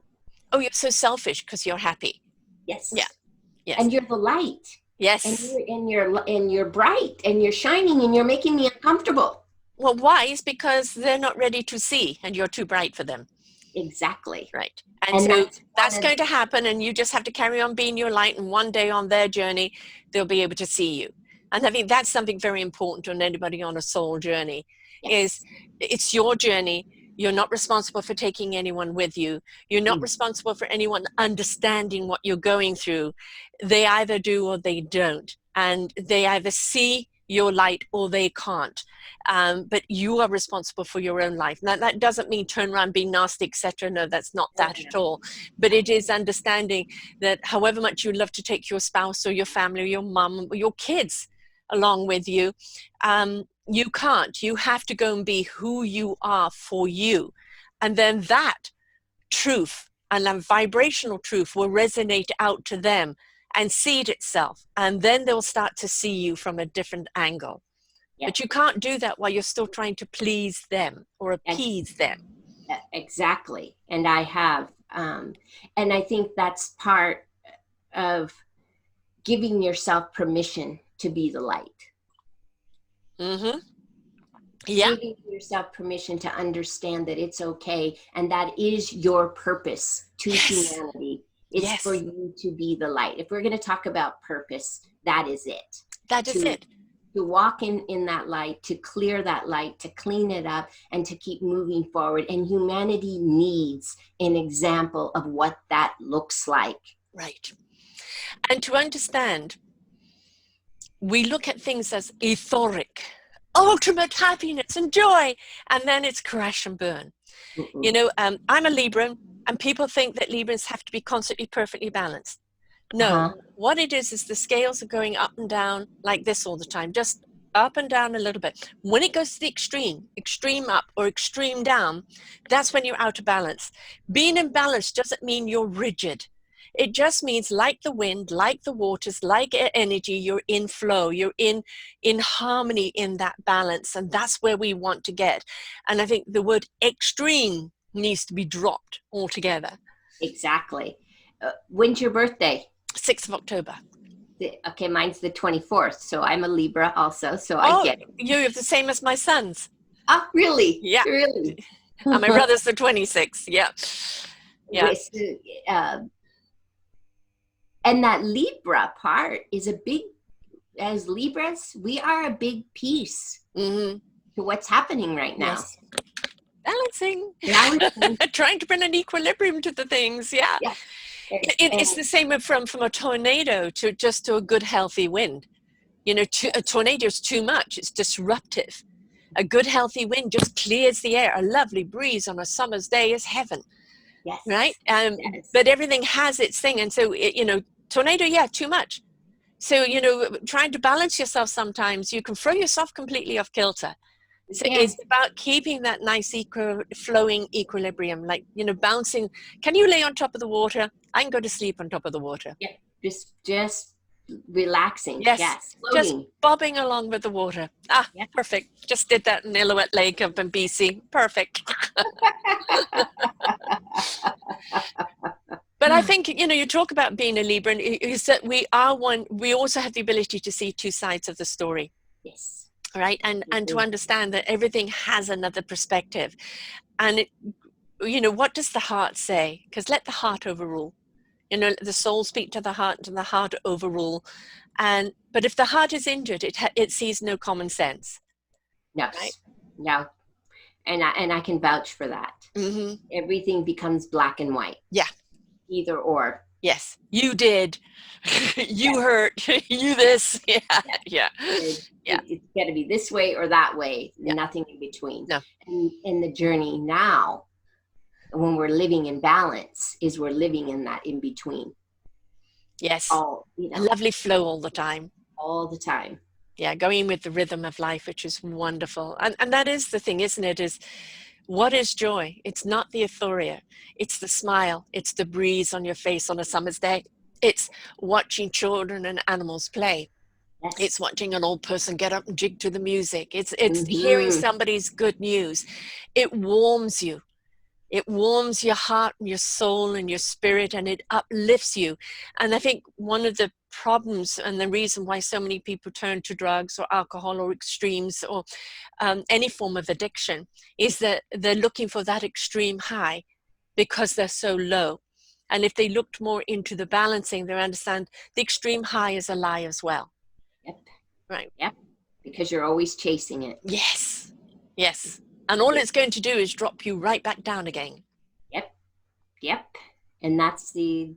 Oh, you're so selfish because you're happy. Yes. Yeah. Yes. And you're the light. Yes. And you're bright, and you're shining, and you're making me uncomfortable. Well, wise because they're not ready to see and you're too bright for them. Exactly. Right. And so that's going to happen, and you just have to carry on being your light, and one day on their journey, they'll be able to see you. And I think that's something very important to anybody on a soul journey. Yes. Is it's your journey. You're not responsible for taking anyone with you. You're not responsible for anyone understanding what you're going through. They either do or they don't. And they either see your light or they can't. But you are responsible for your own life. Now, that doesn't mean turn around, be nasty, etc. No, that's not that at all. But it is understanding that however much you love to take your spouse or your family or your mom or your kids along with you, you can't. You have to go and be who you are for you. And then that truth and that vibrational truth will resonate out to them and seed itself. And then they'll start to see you from a different angle. Yeah. But you can't do that while you're still trying to please them or appease them. Exactly. And I have. And I think that's part of giving yourself permission to be the light. Mm-hmm. Yeah. Giving yourself permission to understand that it's okay, and that is your purpose to humanity. It's for you to be the light. If we're going to talk about purpose, that is it. That is it. To walk in that light, to clear that light, to clean it up, and to keep moving forward. And humanity needs an example of what that looks like. Right. And to understand, we look at things as etheric, ultimate happiness and joy, and then it's crash and burn. Mm-mm. You know, I'm a Libra, and people think that Librans have to be constantly perfectly balanced. No, what it is the scales are going up and down like this all the time, just up and down a little bit. When it goes to the extreme up or extreme down, that's when you're out of balance. Being in balance doesn't mean you're rigid. It just means, like the wind, like the waters, like energy, you're in flow, you're in harmony, in that balance. And that's where we want to get. And I think the word extreme needs to be dropped altogether. Exactly. When's your birthday? 6th of October. Okay, mine's the 24th. So I'm a Libra also. So I get it. You're the same as my sons. Oh, really? Yeah. Really? And my brother's the 26th. Yeah. Yeah. And that Libra part is a big as Libras, we are a big piece Mm-hmm. to what's happening right now. Yes. Balancing. Balancing. Trying to bring an equilibrium to the things. Yeah. Yeah. It's the same from a tornado to a good, healthy wind. You know, a tornado is too much. It's disruptive. A good, healthy wind just clears the air. A lovely breeze on a summer's day is heaven. Yes. Right? Yes. But everything has its thing. And so, tornado, yeah, too much. So, trying to balance yourself sometimes, you can throw yourself completely off kilter. So it's about keeping that nice flowing equilibrium, like, bouncing. Can you lay on top of the water? I can go to sleep on top of the water. Yeah, just relaxing. Yes, floating. just bobbing along with the water. Yeah. Perfect. Just did that in Illilouette Lake up in BC. Perfect. But I think, you talk about being a Libra, and is that we also have the ability to see two sides of the story. Yes. Right. And to understand that everything has another perspective. And what does the heart say? Because let the heart overrule. The soul speak to the heart, and the heart overrule. But if the heart is injured, it sees no common sense. Yes. Right? Yeah. And I can vouch for that. Mm-hmm. Everything becomes black and white. Yeah. Either or. Yes. You did. You hurt. You this. Yeah. Yeah. It's got to be this way or that way. Yeah. Nothing in between. No. And in the journey now, when we're living in balance, is we're living in that in between. Yes. A lovely flow all the time. All the time. Yeah, going with the rhythm of life, which is wonderful. And that is the thing, isn't it? Is what is joy? It's not the euphoria. It's the smile. It's the breeze on your face on a summer's day. It's watching children and animals play. Yes. It's watching an old person get up and jig to the music. It's hearing somebody's good news. It warms you. It warms your heart and your soul and your spirit, and it uplifts you. And I think one of the problems and the reason why so many people turn to drugs or alcohol or extremes or any form of addiction is that they're looking for that extreme high because they're so low. And if they looked more into the balancing, they understand the extreme high is a lie as well. Yep. Right. Yep. Because you're always chasing it. Yes. Yes. And all it's going to do is drop you right back down again. Yep. And that's the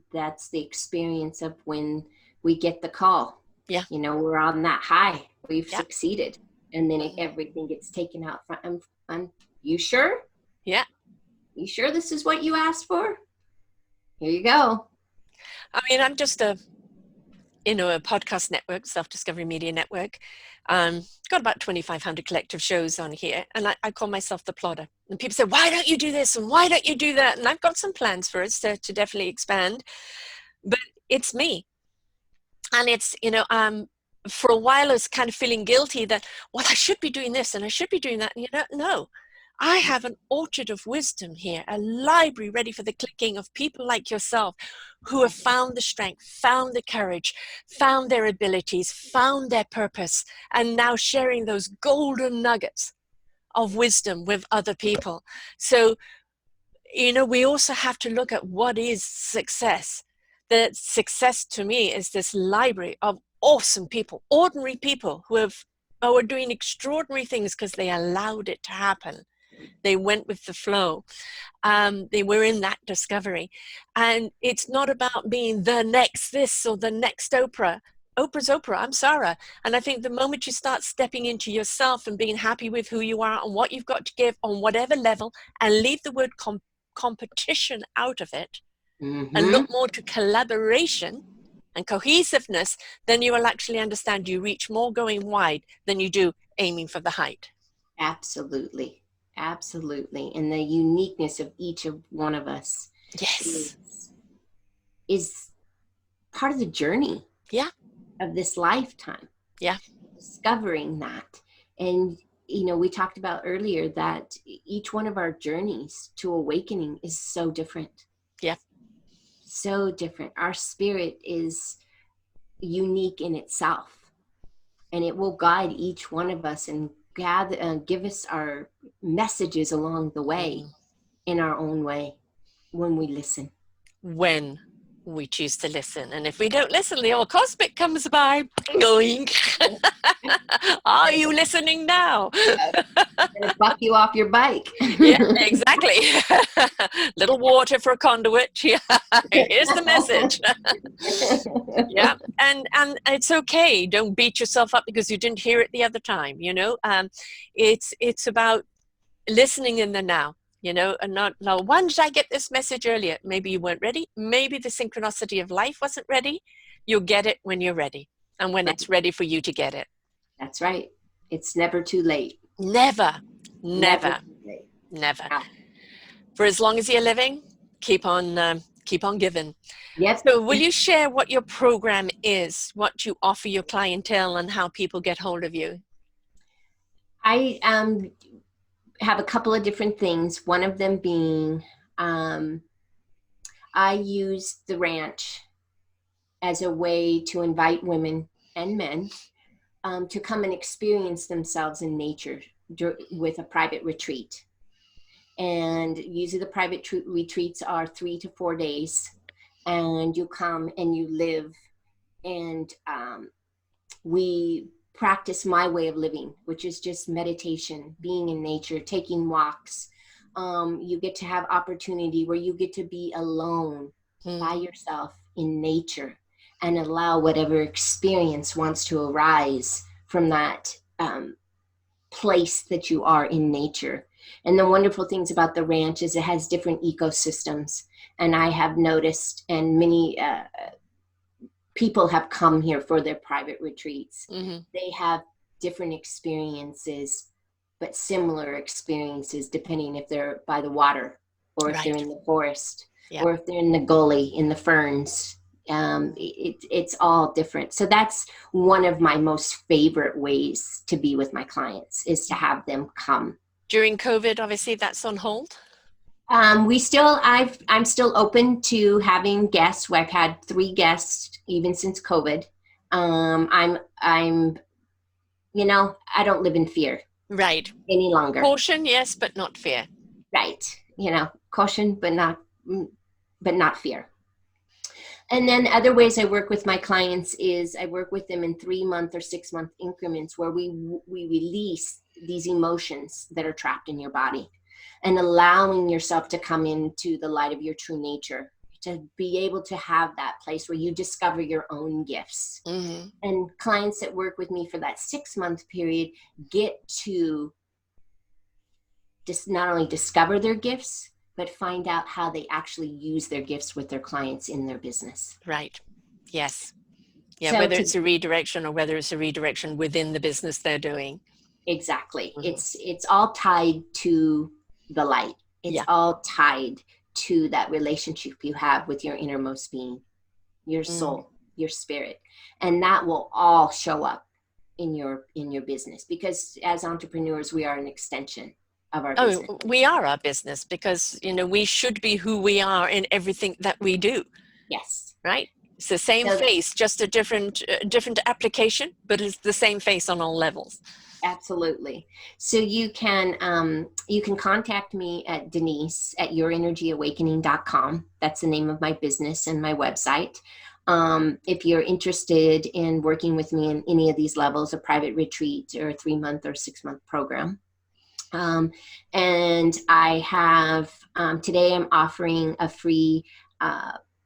experience of when we get the call. Yeah. We're on that high. We've succeeded. And then everything gets taken out front. You sure? Yeah. You sure this is what you asked for? Here you go. I mean, I'm just a podcast network, Self-Discovery Media Network. Got about 2,500 collective shows on here, and I call myself the plodder. And people say, why don't you do this and why don't you do that? And I've got some plans for us to definitely expand, but it's me. And it's, for a while I was kind of feeling guilty that, well, I should be doing this and I should be doing that. And no. I have an orchard of wisdom here, a library ready for the clicking of people like yourself who have found the strength, found the courage, found their abilities, found their purpose, and now sharing those golden nuggets of wisdom with other people. So, we also have to look at what is success. The success to me is this library of awesome people, ordinary people who are doing extraordinary things because they allowed it to happen. They went with the flow. They were in that discovery. And it's not about being the next this or the next Oprah. Oprah's Oprah. I'm Sarah. And I think the moment you start stepping into yourself and being happy with who you are and what you've got to give on whatever level, and leave the word competition out of it, and look more to collaboration and cohesiveness, then you will actually understand you reach more going wide than you do aiming for the height. Absolutely. And the uniqueness of each of one of us is part of the journey of this lifetime. Discovering that. And we talked about earlier that each one of our journeys to awakening is so different. So different. Our spirit is unique in itself, and it will guide each one of us and give us our messages along the way in our own way when we listen. When we choose to listen. And if we don't listen, the old cosmic comes by going, are you listening now? Gonna buck you off your bike. Yeah, exactly. Little water for a conduit. Yeah, here's the message. Yeah, and it's okay. Don't beat yourself up because you didn't hear it the other time. It's about listening in the now. And not, no, when did I get this message earlier? Maybe you weren't ready. Maybe the synchronicity of life wasn't ready. You'll get it when you're ready, and when it's ready for you to get it. That's right. It's never too late. Never. Never too late. Never. For as long as you're living, keep on giving. Yep. So will you share what your program is, what you offer your clientele, and how people get hold of you? I have a couple of different things. One of them being I use the ranch as a way to invite women and men to come and experience themselves in nature with a private retreat. And usually the private retreats are 3 to 4 days, and you come and you live, and we practice my way of living, which is just meditation, being in nature, taking walks. You get to have opportunity where you get to be alone by yourself in nature and allow whatever experience wants to arise from that place that you are in nature. And the wonderful things about the ranch is it has different ecosystems. And I have noticed, and many people have come here for their private retreats. Mm-hmm. They have different experiences, but similar experiences depending if they're by the water or if they're in the forest or if they're in the gully, in the ferns. It's all different. So that's one of my most favorite ways to be with my clients, is to have them come. During COVID, obviously that's on hold. I'm still open to having guests. I've had 3 guests even since COVID. I don't live in fear. Right. Any longer. Caution, yes, but not fear. Right. Caution, but not fear. And then other ways I work with my clients is I work with them in 3-month or 6-month increments where we release these emotions that are trapped in your body, and allowing yourself to come into the light of your true nature, to be able to have that place where you discover your own gifts. Mm-hmm. And clients that work with me for that 6-month period get to just not only discover their gifts, but find out how they actually use their gifts with their clients in their business. Right. Yes. Yeah. So whether it's a redirection or whether it's a redirection within the business they're doing. Exactly. Mm-hmm. It's all tied to the light. It's all tied to that relationship you have with your innermost being, your soul, your spirit. And that will all show up in your business, because as entrepreneurs, we are an extension of our business. We are our business, because we should be who we are in everything that we do. Yes. Right? It's the same face, just a different application, but it's the same face on all levels. Absolutely. So you can contact me at Denise at yourenergyawakening.com. That's the name of my business and my website. If you're interested in working with me in any of these levels, a private retreat or a 3-month or 6-month program. And I have, today I'm offering a free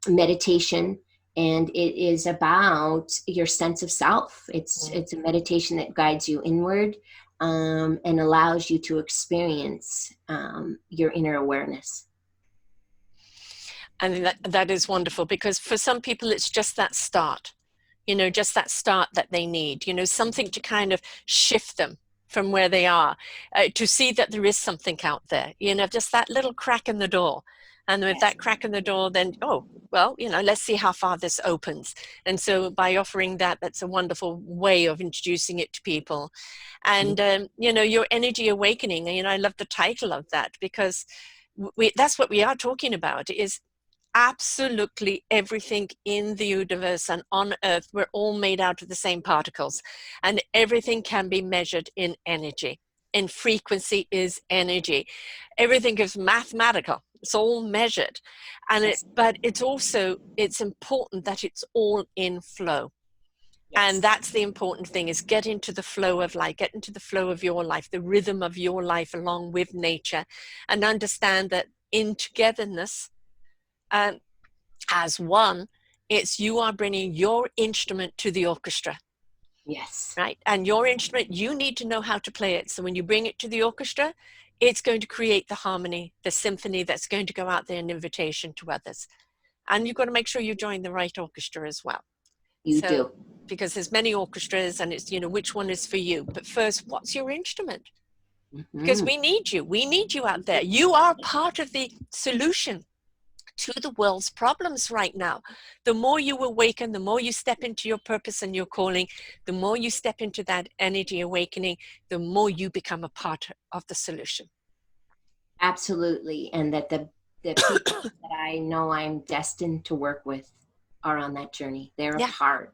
meditation, and it is about your sense of self. It's a meditation that guides you inward and allows you to experience your inner awareness. And that is wonderful, because for some people it's just that start, just that start that they need, something to kind of shift them from where they are, to see that there is something out there, just that little crack in the door. And with that crack in the door, then, let's see how far this opens. And so by offering that, that's a wonderful way of introducing it to people. And, your energy awakening, I love the title of that, because that's what we are talking about, is absolutely everything in the universe and on earth. We're all made out of the same particles, and everything can be measured in energy. And frequency is energy. Everything is mathematical. It's all measured. And but it's also, it's important that it's all in flow. Yes. And that's the important thing, is get into the flow of life, get into the flow of your life, the rhythm of your life along with nature, and understand that in togetherness, as one, it's you are bringing your instrument to the orchestra. Yes. Right? And your instrument, you need to know how to play it. So when you bring it to the orchestra, it's going to create the harmony, the symphony that's going to go out there, an invitation to others. And you've got to make sure you join the right orchestra as well. You do. Because there's many orchestras, and it's, which one is for you. But first, what's your instrument? Because we need you out there. You are part of the solution to the world's problems right now. The more you awaken, the more you step into your purpose and your calling, the more you step into that energy awakening, the more you become a part of the solution. Absolutely. And that the people that I know I'm destined to work with are on that journey. They're a part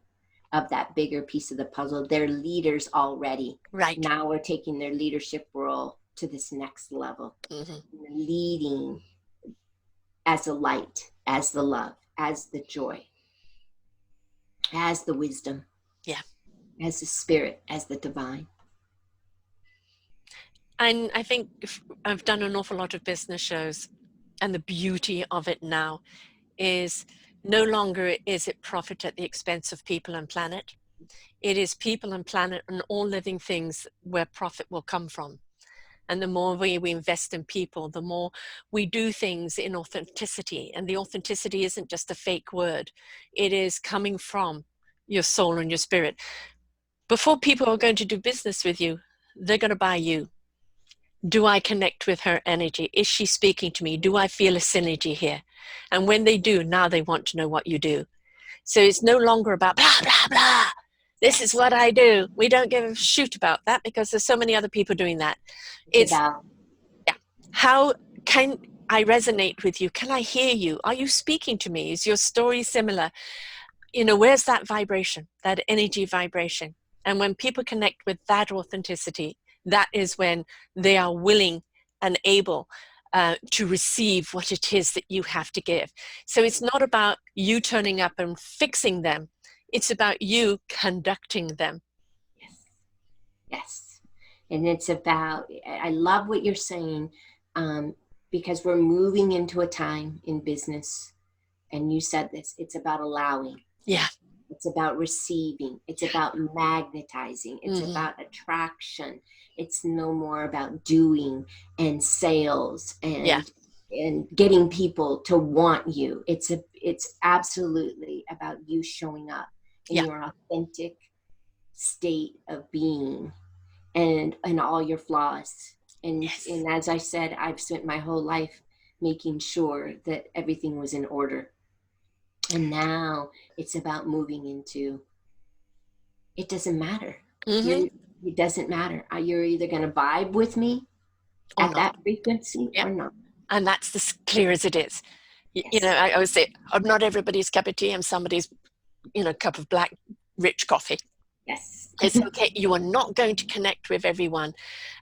of that bigger piece of the puzzle. They're leaders already. Right. Now we're taking their leadership role to this next level. Leading as the light, as the love, as the joy, as the wisdom, as the spirit, as the divine. And I think I've done an awful lot of business shows, and the beauty of it now is no longer is it profit at the expense of people and planet. It is people and planet and all living things where profit will come from. And the more we invest in people, the more we do things in authenticity. And the authenticity isn't just a fake word. It is coming from your soul and your spirit. Before people are going to do business with you, they're going to buy you. Do I connect with her energy? Is she speaking to me? Do I feel a synergy here? And when they do, now they want to know what you do. So it's no longer about blah, blah, blah. This is what I do. We don't give a shoot about that because there's so many other people doing that. It's about, how can I resonate with you? Can I hear you? Are you speaking to me? Is your story similar? Where's that vibration, that energy vibration? And when people connect with that authenticity, that is when they are willing and able to receive what it is that you have to give. So it's not about you turning up and fixing them. It's about you conducting them. Yes. And it's about, I love what you're saying, because we're moving into a time in business, and you said this, it's about allowing. Yeah. It's about receiving. It's about magnetizing. It's about attraction. It's no more about doing and sales and getting people to want you. It's absolutely about you showing up in your authentic state of being and all your flaws. And as I said, I've spent my whole life making sure that everything was in order. And now it's about moving into, it doesn't matter. It doesn't matter. You're either going to vibe with me at that frequency or not. And that's as clear as it is. I always say, I'm not everybody's cup of tea. I'm somebody's, cup of black, rich coffee. Yes. It's okay. You are not going to connect with everyone.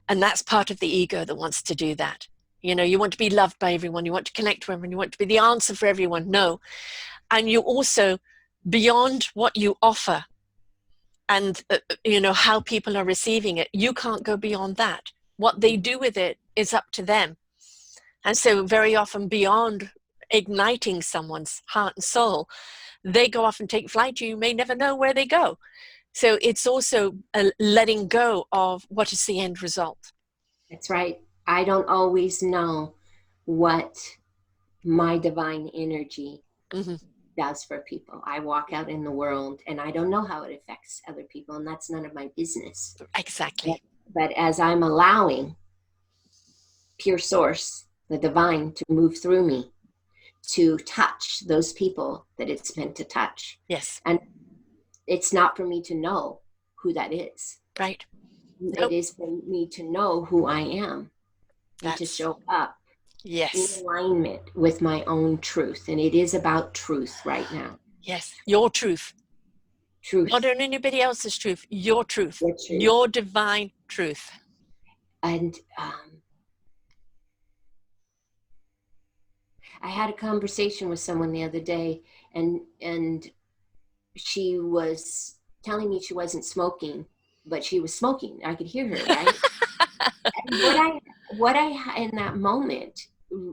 And that's part of the ego that wants to do that. You want to be loved by everyone. You want to connect to everyone. You want to be the answer for everyone. No. And you also, beyond what you offer and, how people are receiving it, you can't go beyond that. What they do with it is up to them. And so very often beyond igniting someone's heart and soul, they go off and take flight. You may never know where they go. So it's also a letting go of what is the end result. That's right. I don't always know what my divine energy does for people. I walk out in the world and I don't know how it affects other people, and that's none of my business. Exactly. But as I'm allowing pure source, the divine, to move through me, to touch those people that it's meant to touch. Yes. And it's not for me to know who that is. Right. It is for me to know who I am and to show up in alignment with my own truth. And it is about truth right now. Yes. Your truth. Truth. Not anybody else's truth. Your truth. Your divine truth. And I had a conversation with someone the other day, and she was telling me she wasn't smoking, but she was smoking. I could hear her, right? And what I in that moment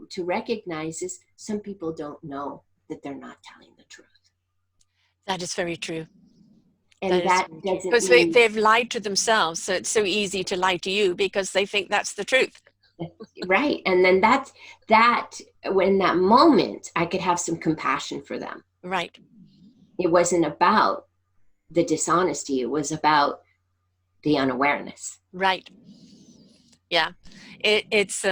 to recognize is some people don't know that they're not telling the truth. That is very true. And that doesn't Because mean they've lied to themselves, so it's so easy to lie to you because they think that's the truth. right. And then that when that moment I could have some compassion for them. Right. It wasn't about the dishonesty, it was about the unawareness. Right. Yeah. It's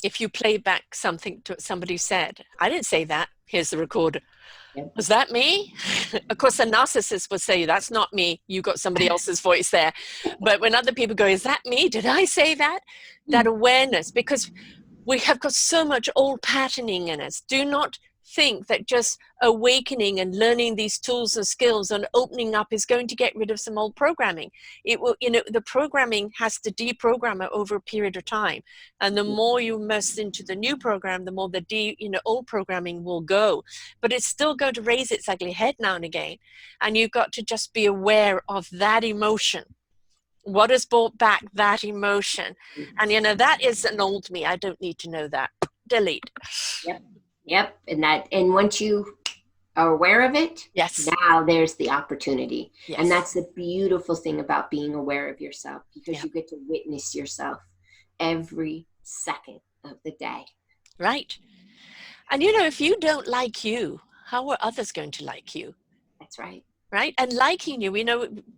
if you play back something to somebody said, I didn't say that. Here's the recorder. Yep. Was that me? Of course, a narcissist would say, that's not me. You got somebody else's voice there. But when other people go, is that me? Did I say that? That awareness, because we have got so much old patterning in us. Do not think that just awakening and learning these tools and skills and opening up is going to get rid of some old programming. It will, the programming has to deprogram it over a period of time. And the more you immerse into the new program, the more the old programming will go. But it's still going to raise its ugly head now and again. And you've got to just be aware of that emotion. What has brought back that emotion? And that is an old me. I don't need to know that. Delete. Yep. And once you are aware of it, yes, now there's the opportunity. Yes. And that's the beautiful thing about being aware of yourself, because you get to witness yourself every second of the day. Right. And if you don't like you, how are others going to like you? That's right. Right. And liking you,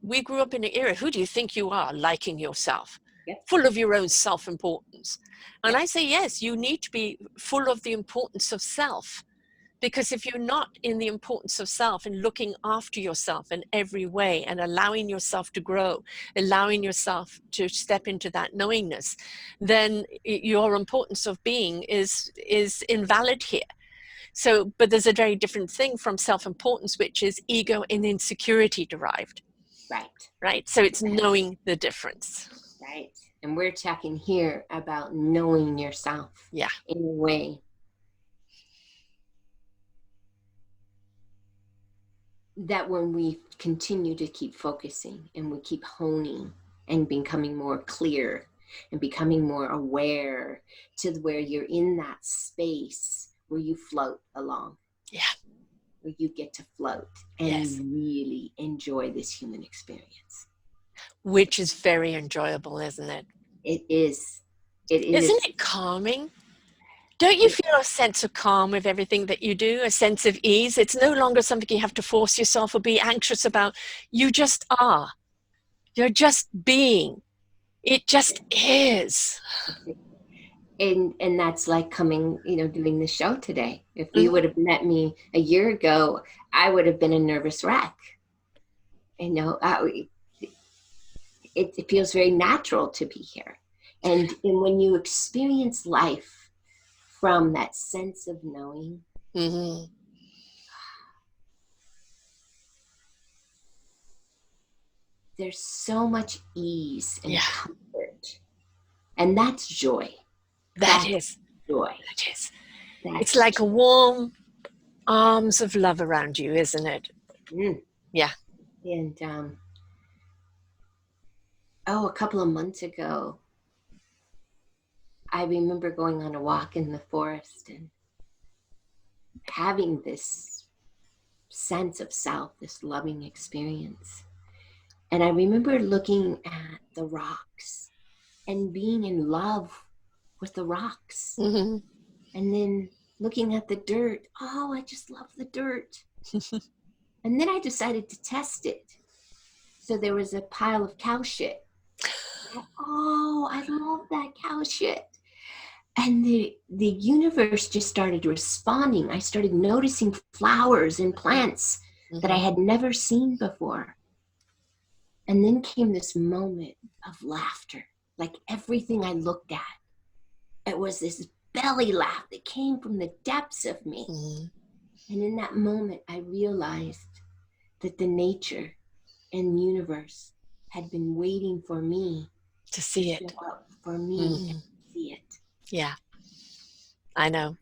we grew up in an era, who do you think you are, liking yourself? Yep. Full of your own self-importance. And I say, yes, you need to be full of the importance of self. Because if you're not in the importance of self and looking after yourself in every way and allowing yourself to grow, allowing yourself to step into that knowingness, then your importance of being is invalid here. So, but there's a very different thing from self-importance, which is ego and insecurity derived. Right. So it's knowing the difference. Right. And we're talking here about knowing yourself. Yeah. In a way that when we continue to keep focusing and we keep honing and becoming more clear and becoming more aware to where you're in that space where you float along. Yeah. Where you get to float and really enjoy this human experience. Which is very enjoyable, isn't it? It is. Isn't it calming? Don't you feel a sense of calm with everything that you do, a sense of ease? It's no longer something you have to force yourself or be anxious about. You just are. You're just being. It just is. And that's like coming, doing the show today. If you would have met me a year ago, I would have been a nervous wreck. It feels very natural to be here. And when you experience life from that sense of knowing, there's so much ease and comfort. And that's joy. That is joy. That is. It's like a warm arms of love around you, isn't it? Yeah. And a couple of months ago, I remember going on a walk in the forest and having this sense of self, this loving experience. And I remember looking at the rocks and being in love with the rocks. And then looking at the dirt. Oh, I just love the dirt. And then I decided to test it. So there was a pile of cow shit. Oh, I love that cow shit. And the universe just started responding. I started noticing flowers and plants that I had never seen before. And then came this moment of laughter. Like everything I looked at, it was this belly laugh that came from the depths of me. And in that moment, I realized that the nature and universe had been waiting for me to see it. For me to see it. Yeah. I know.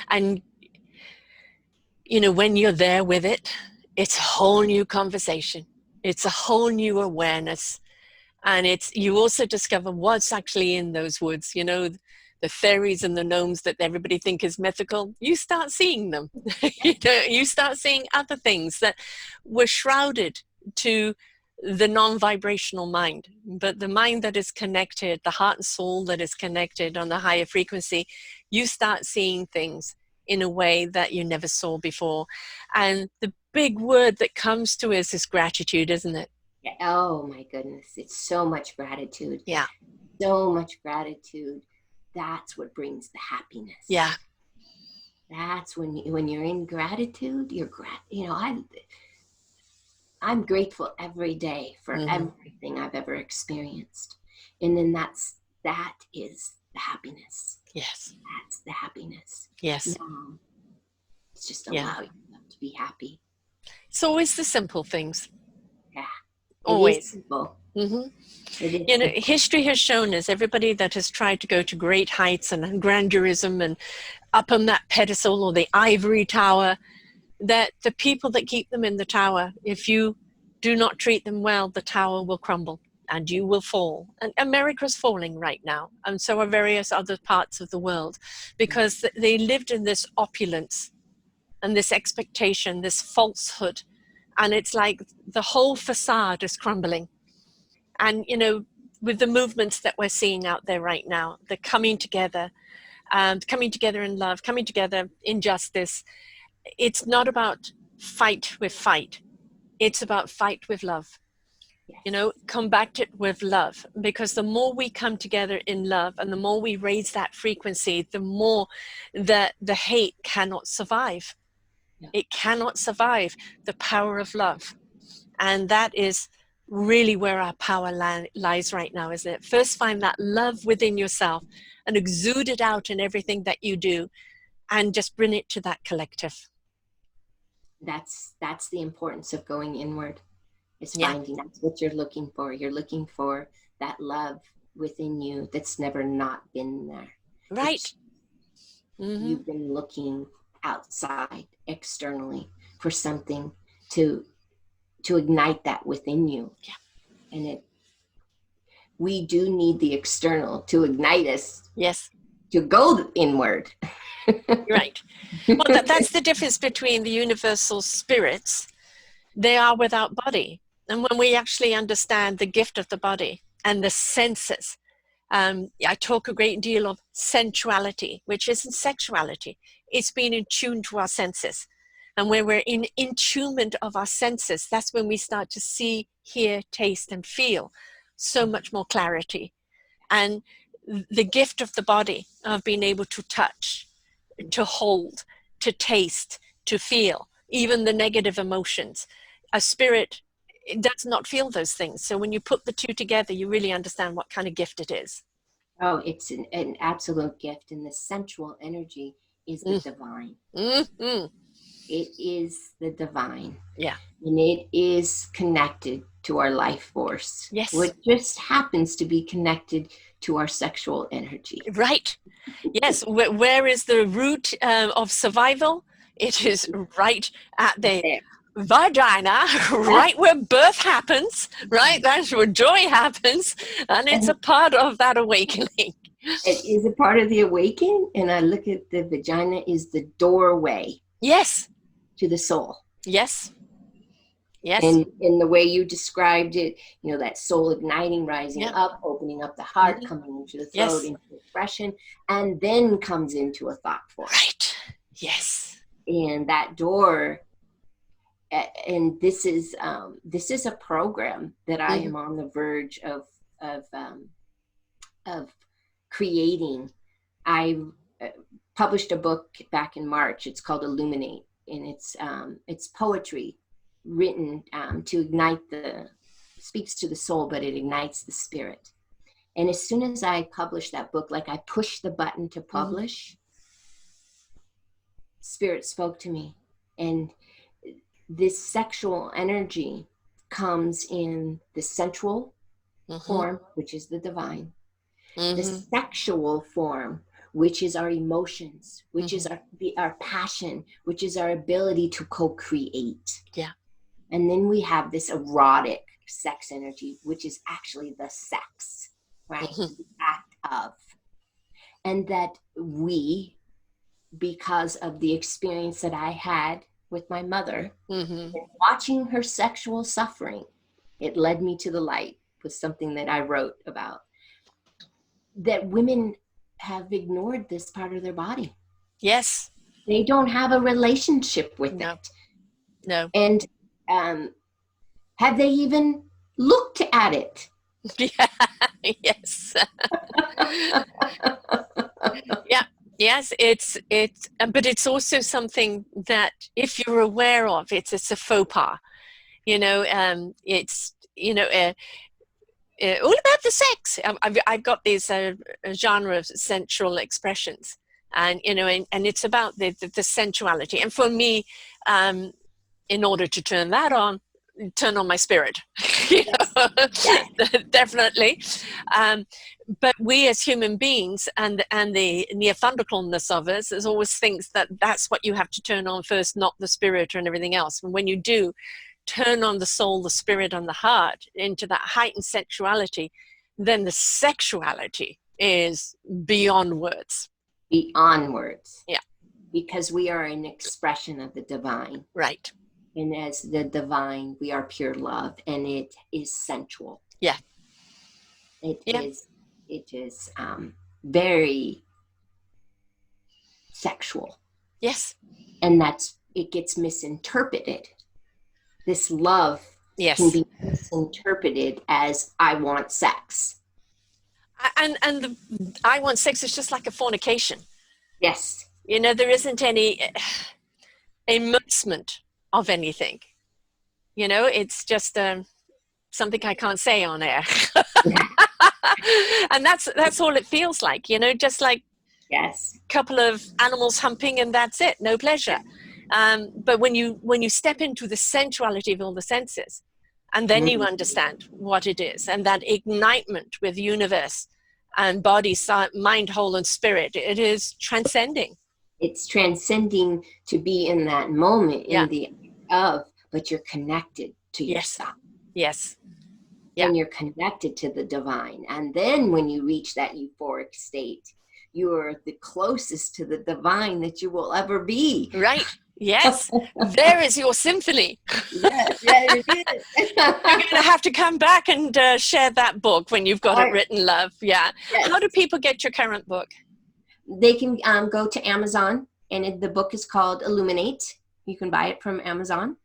And, when you're there with it, it's a whole new conversation. It's a whole new awareness. And you also discover what's actually in those woods, the fairies and the gnomes that everybody think is mythical. You start seeing them. You start seeing other things that were shrouded to the non-vibrational mind, but the mind that is connected, the heart and soul that is connected on the higher frequency, you start seeing things in a way that you never saw before. And the big word that comes to us is gratitude, isn't it? Oh my goodness, it's so much gratitude. Yeah. So much gratitude. That's what brings the happiness. Yeah. That's when you're in gratitude, I'm grateful every day for everything I've ever experienced. And then that is the happiness. Yes. That's the happiness. Yes. It's just allowing them to be happy. It's always the simple things. Yeah. Always. It is simple. History has shown us everybody that has tried to go to great heights and grandeurism and up on that pedestal or the ivory tower, that the people that keep them in the tower, if you do not treat them well, the tower will crumble and you will fall. And America's falling right now, and so are various other parts of the world, because they lived in this opulence and this expectation, this falsehood, and it's like the whole facade is crumbling. And with the movements that we're seeing out there right now, the coming together in love, coming together in justice, it's not about fight with fight. It's about fight with love. Combat it with love, because the more we come together in love and the more we raise that frequency, the more that the hate cannot survive. It cannot survive the power of love. And that is really where our power lies right now, isn't it? First, find that love within yourself and exude it out in everything that you do, and just bring it to that collective. That's the importance of going inward, is finding that's what you're looking for. You're looking for that love within you that's never not been there. Right. You've been looking outside, externally, for something to ignite that within you. Yeah. And we do need the external to ignite us. Yes. To go inward. Right. Well, that's the difference between the universal spirits. They are without body. And when we actually understand the gift of the body and the senses, I talk a great deal of sensuality, which isn't sexuality. It's being in tune to our senses. And when we're in attunement of our senses, that's when we start to see, hear, taste, and feel so much more clarity. And the gift of the body, of being able to touch, to hold, to taste, to feel, even the negative emotions. A spirit does not feel those things. So when you put the two together, you really understand what kind of gift it is. Oh, it's an absolute gift. And the sensual energy is the divine. Mm-hmm. It is the divine. Yeah. And it is connected to our life force. Yes. Which just happens to be connected to our sexual energy. Right. Yes. Where is the root of survival? It is right at the vagina, right where birth happens, right? That's where joy happens. And it's a part of that awakening. It is a part of the awakening. And I look at the vagina is the doorway. Yes. To the soul. Yes. Yes. And in the way you described it, that soul igniting, rising up, opening up the heart, coming into the throat, into expression, and then comes into a thought form. Right. Yes. And that door, and this is a program that I am on the verge of creating. I published a book back in March. It's called Illuminate, and it's poetry written to ignite speaks to the soul, but it ignites the spirit. And as soon as I published that book, like I pushed the button to publish, spirit spoke to me. And this sexual energy comes in the sensual form, which is the divine. The sexual form, which is our emotions, which is our passion, which is our ability to co-create. Yeah. And then we have this erotic sex energy, which is actually the sex, right? The act of. And that we, because of the experience that I had with my mother, and watching her sexual suffering, it led me to the light, was something that I wrote about, that women have ignored this part of their body. Yes. They don't have a relationship with it. No. And have they even looked at it? Yeah. Yes. Yeah. Yes, but it's also something that if you're aware of, it's a faux pas. It's all about the sex. I've got this genre of sensual expressions, and and it's about the sensuality. And for me, in order to turn on my spirit, definitely. But we as human beings, and the neanderthalness of us, is always thinks that that's what you have to turn on first, not the spirit and everything else. And when you do turn on the soul, the spirit, and the heart into that heightened sexuality, then the sexuality is beyond words. Beyond words. Yeah. Because we are an expression of the divine. Right. And as the divine, we are pure love, and it is sensual. Yeah. It is very sexual. Yes. And it gets misinterpreted. This love can be misinterpreted as I want sex. And the I want sex is just like a fornication. Yes. There isn't any immersement of anything. It's just something I can't say on air. And that's all it feels like, just like a couple of animals humping, and that's it, no pleasure. But when you step into the sensuality of all the senses, and then you understand what it is, and that ignitement with universe and body, mind, whole, and spirit, it is transcending. It's transcending to be in that moment, in the but you're connected to yourself. Yes. Yeah. And you're connected to the divine. And then when you reach that euphoric state, you're the closest to the divine that you will ever be. Right. Yes. There is your symphony. Yes, it is. You're going to have to come back and share that book when you've got it written, love. Yeah. Yes. How do people get your current book? They can go to Amazon, and the book is called Illuminate. You can buy it from Amazon.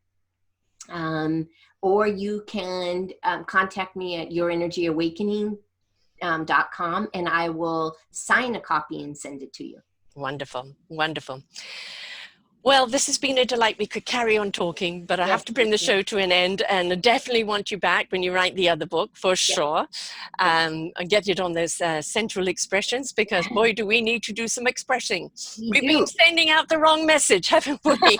Or you can contact me at yourenergyawakening.com, and I will sign a copy and send it to you. Wonderful. Wonderful. Well, this has been a delight. We could carry on talking, but I have to bring the show to an end, and I definitely want you back when you write the other book, for sure. And get it on those sensual expressions, because boy, do we need to do some expressing. We've been sending out the wrong message, haven't we?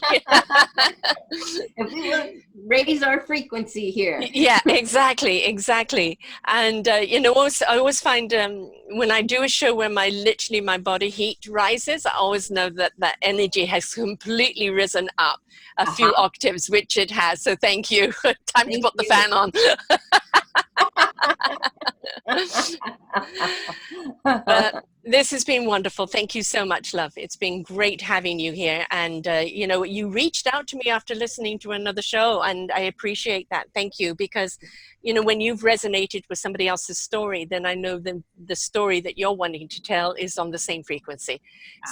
If we will raise our frequency here. Yeah, exactly. And I always find when I do a show where my body heat rises, I always know that energy has completely risen up a few octaves, which it has. So thank you. Time to put the fan on. But this has been wonderful. Thank you so much, love. It's been great having you here. And, you reached out to me after listening to another show, and I appreciate that. Thank you. Because, when you've resonated with somebody else's story, then I know the story that you're wanting to tell is on the same frequency.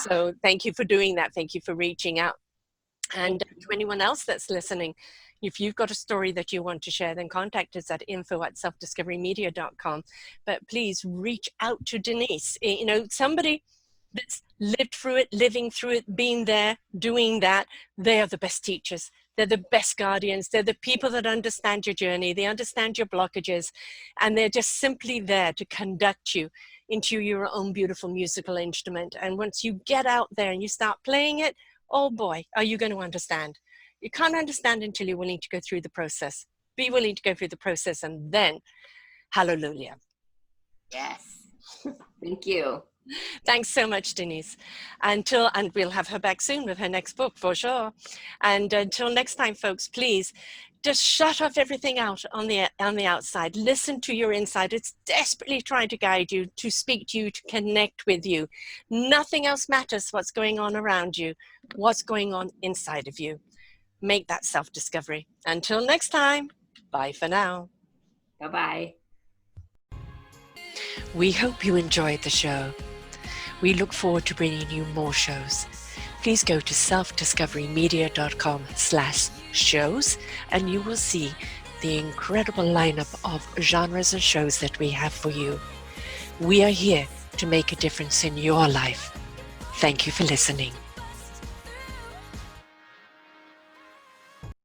So thank you for doing that. Thank you for reaching out. And to anyone else that's listening, if you've got a story that you want to share, then contact us at info@selfdiscoverymedia.com. But please reach out to Denise. Somebody that's lived through it, living through it, been there, doing that. They are the best teachers. They're the best guardians. They're the people that understand your journey. They understand your blockages. And they're just simply there to conduct you into your own beautiful musical instrument. And once you get out there and you start playing it, oh boy, are you going to understand. You can't understand until you're willing to go through the process. Be willing to go through the process, and then, hallelujah. Yes. Thank you. Thanks so much, Denise. And we'll have her back soon with her next book for sure. And until next time, folks, please just shut off everything out on the outside. Listen to your inside. It's desperately trying to guide you, to speak to you, to connect with you. Nothing else matters what's going on around you, what's going on inside of you. Make that self-discovery. Until next time, bye for now. Bye-bye. We hope you enjoyed the show. We look forward to bringing you more shows. Please go to selfdiscoverymedia.com/shows and you will see the incredible lineup of genres and shows that we have for you. We are here to make a difference in your life. Thank you for listening.